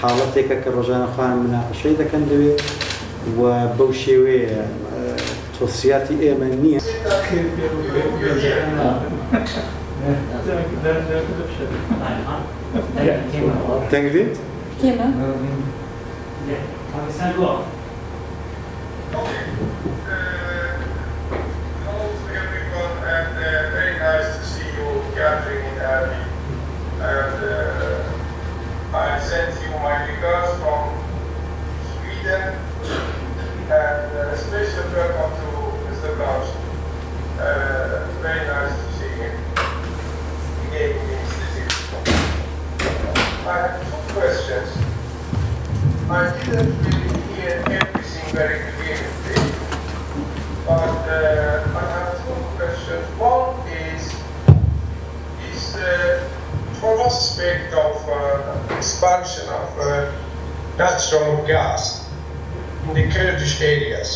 حاڵەتێکە کە ڕۆژانە خوان مناقەشەی دەکەن لەوێ و بەو شێوەیە تۆسیاتی ئێمە نییە تەنگدێت؟ کێمە؟ Very nice to see you gathering in Abbey. And I sent you my regards from Sweden, and a special welcome to Mr. Blanche. Very nice to see him. He gave me the institute. I have two questions. I didn't really hear everything very clearly, but I have two questions. One is prospect of expansion of natural gas in the Kurdish areas.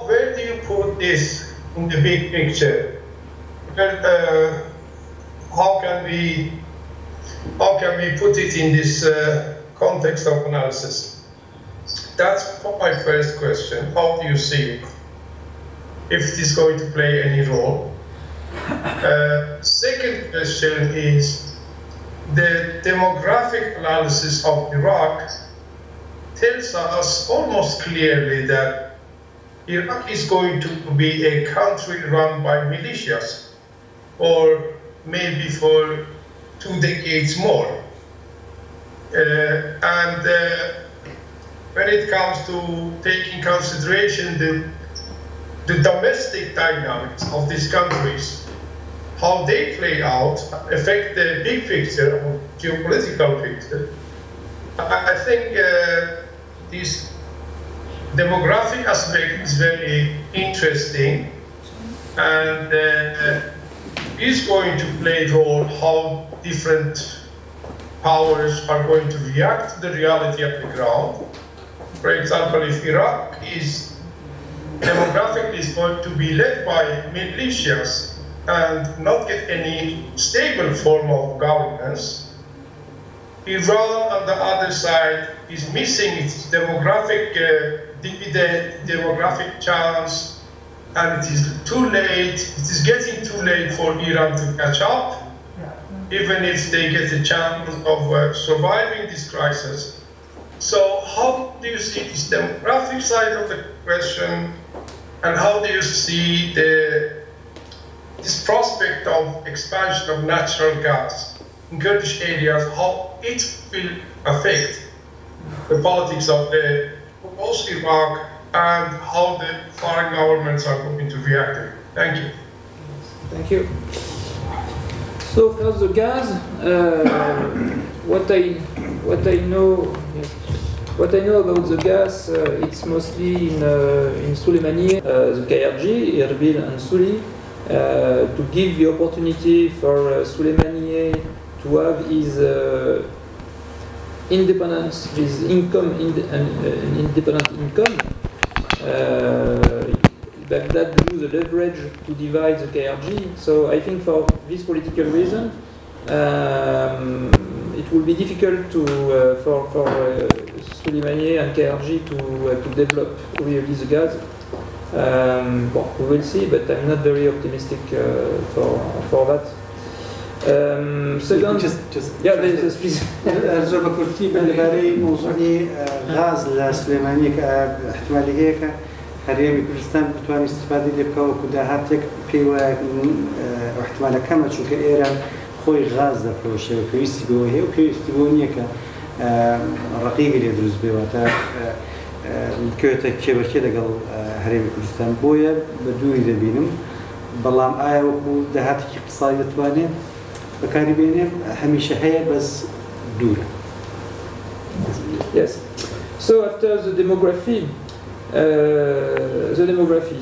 Where do you put this in the big picture? How can we put it in this context of analysis? That's my first question. How do you see it? If it is going to play any role? Second question is the demographic analysis of Iraq tells us almost clearly that Iraq is going to be a country run by militias, or maybe for 2 decades more. And when it comes to taking consideration the domestic dynamics of these countries, how they play out, affect the big picture, geopolitical picture. I think this demographic aspect is very interesting, and is going to play a role how different powers are going to react to the reality of the ground. For example, if Iraq is demographically is going to be led by militias and not get any stable form of governance, Iran on the other side is missing its demographic dividend, demographic chance, and it is too late, it is getting too late for Iran to catch up, even if they get a chance of surviving this crisis. So how do you see this demographic side of the question, and how do you see this prospect of expansion of natural gas in Kurdish areas, how it will affect the politics of the post-Iraq and how the foreign governments are going to react. Thank you. Thank you. So first the gas, what I know about the gas, it's mostly in Suleimaniye, the KRG, Erbil and Suli, to give the opportunity for Suleimaniye to have his independence, his income, independent income. Baghdad used the leverage to divide the KRG. So I think for this political reason, it will be difficult to for Suleimaniye and KRG to develop really the gas. Well, we will see, but I'm not very optimistic for that. Second, yeah, please. زۆر بە کورتی بەلەبارەی موضوعی غاز لە سلێمانیە کە احتمالی هەیە کە هەرێمی کوردستان بتوانێت استفادەی لێ بکەوە وەکو داهاتێک پێی وایە احتمالە کەمە چونکە ئێران خۆی غاز دەفرۆشێ و پێویستی بەوە هەیە و پێویستی بەوە نییە کە ڕقیگە لێ دروست بێ واتە بکەوێتە کێبەکێ لەگەڵ هەرێمی کوردستان بۆیە بە دووری دەبینم بەڵام ئایا وەکو داهاتێکی اقتصادی دەتوانێت بەکاری بێنێ هەمیشە هەیە بەس دوورە. Yes. So after the demography,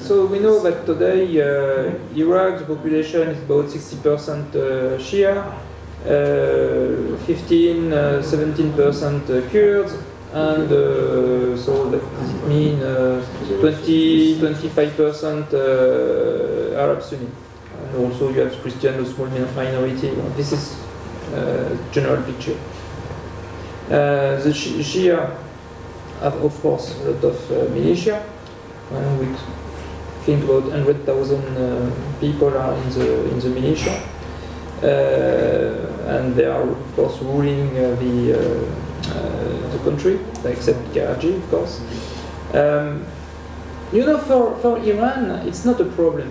so we know that today Iraq's population is about 60% Shia, 15-17% Kurds, and so that means 20-25% Arab Sunni. And also you have Christian, a small minority. This is general picture. The Shia have, of course, a lot of militia. We think about 100,000 people are in the militia, and they are, of course, ruling the country, except KRG, of course. You know, for Iran, it's not a problem,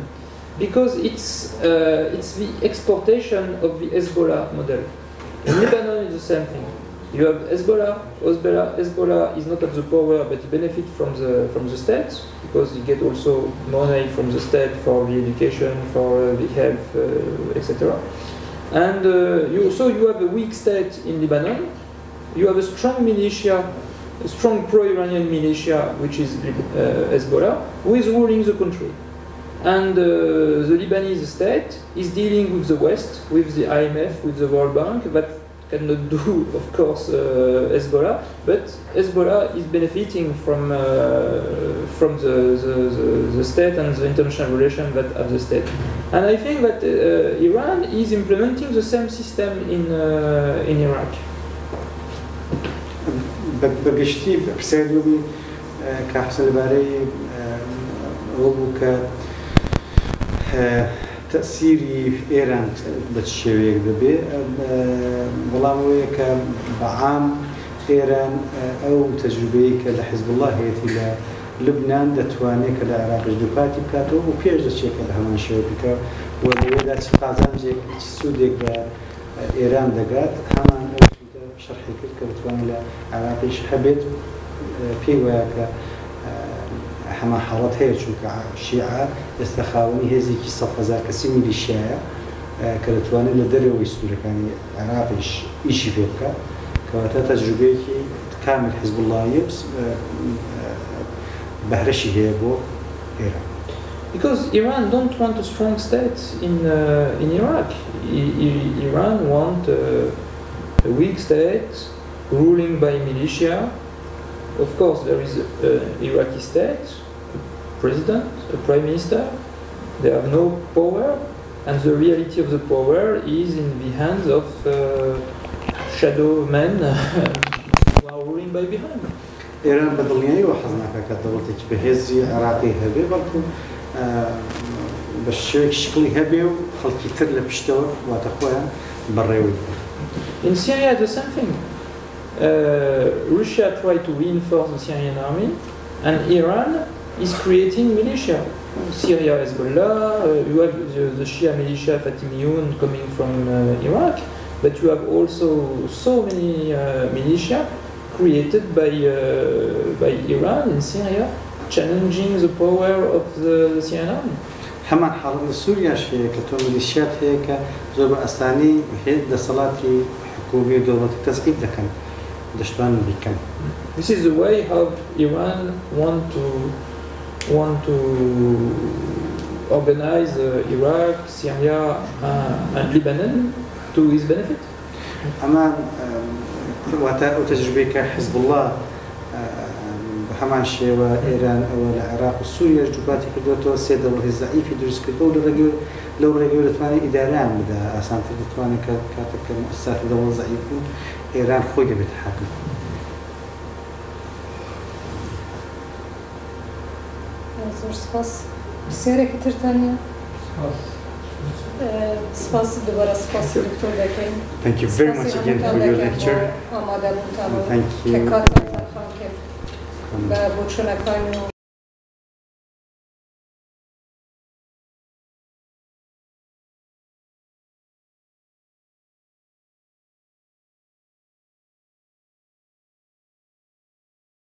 because it's the exportation of the Hezbollah model. In Lebanon, it's the same thing. You have Hezbollah is not at the power, but he benefits from the state, because he get also money from the state for the education, for the health, etc. And you have a weak state in Lebanon. You have a strong militia, a strong pro-Iranian militia, which is Hezbollah, who is ruling the country. And the Lebanese state is dealing with the West, with the IMF, with the World Bank, that cannot do, of course, Hezbollah, but Hezbollah is benefiting from the state and the international relations that have the state. And I think that Iran is implementing the same system in Iraq. بەگشتی پرسیاری کە حەسە لەبارەی ئەوە بوو کە تەسیری ئێران بە چ شێوەیەک دەبێ وەڵام ئەوەیە کە بەعام ئێران ئەو تەجروبەیە کە لە حیزب الله هەیەی لە لبنان دەتوانێت کە لە عێراقش دووپاتی بکاتەوە و پێش دەچێت کە لە هەمان شێوە بکە و لەوێدا چ قازانجێک چ سوودێک بە ئێران دەگات هەمان شرحی کرد کە بتوانێت لە عێراقیش هەبێت پێی وایە کە هەمان حاڵەت هەیە چونکە شیعە ئێستا خاوەنی هێزێکی 100,000 کەسی میلیشیایە کە دەتوانێت لە دەرەوەی سنوورەکانی عێراقیش ئیشی پێ بکات کەواتە تەجروبەیەکی کامل حیزب اللهیە بەهرەشی هەیە بۆ ئێران. Because Iran don't want a strong state in Iraq. Iran want a weak state ruling by militia. Of course, there is an Iraqi state, a president, a prime minister. They have no power, and the reality of the power is in the hands of shadow men who are ruling by behind. Iran بدڵنیایی و حەز ناکات کە دەوڵەتێکی بەهێزی عێراقی هەبێ بەڵکو بە شێوەیەکی شکلی هەبێ و خەڵکی تر لە پشتەوە واتە خۆیان بەڕێوەی. In Syria, the same thing. Russia tried to reinforce the Syrian army, and Iran is creating militia. Syria, Hezbollah, you have the Shia militia Fatimiyun coming from Iraq, but you have also so many militia created by Iran in Syria, challenging the power of the Syrian army. همان حاڵەت سووریاش هەیە کە تۆ میلیشیات هەیە کە زۆر بە ئەستانی دەسەڵاتی حکومی دەوڵەتی تەزعیف دەکەن دەشتوان بیکەن. This is the way how Iran want to organize Iraq, Syria, and Lebanon to his benefit. أما وتجربة كحزب الله همان شێوە ئێران ئەوە لە عێراق و سووریا جوباتی کردوێتەوە سێ دەوڵەتی زەعیفی دروست کردەوە لەو ڕێگەوە دەتوانێت ئیداریان بدە ئاسانتر دەتوانێت کاتێک مؤسساتی دەوڵەت زەعیف بوون ئێران خۆی دەبێت حاکم. زۆر سپاس. پرسیارێکی ترتان هەیە؟ سپاس دووبارە سپاسی دکتۆر دەکەین. Thank you very much again for your lecture. ئامادەبوونتانەوە Thank you. کە کاتتان تەرخان کرد بە بۆچوونەکانی و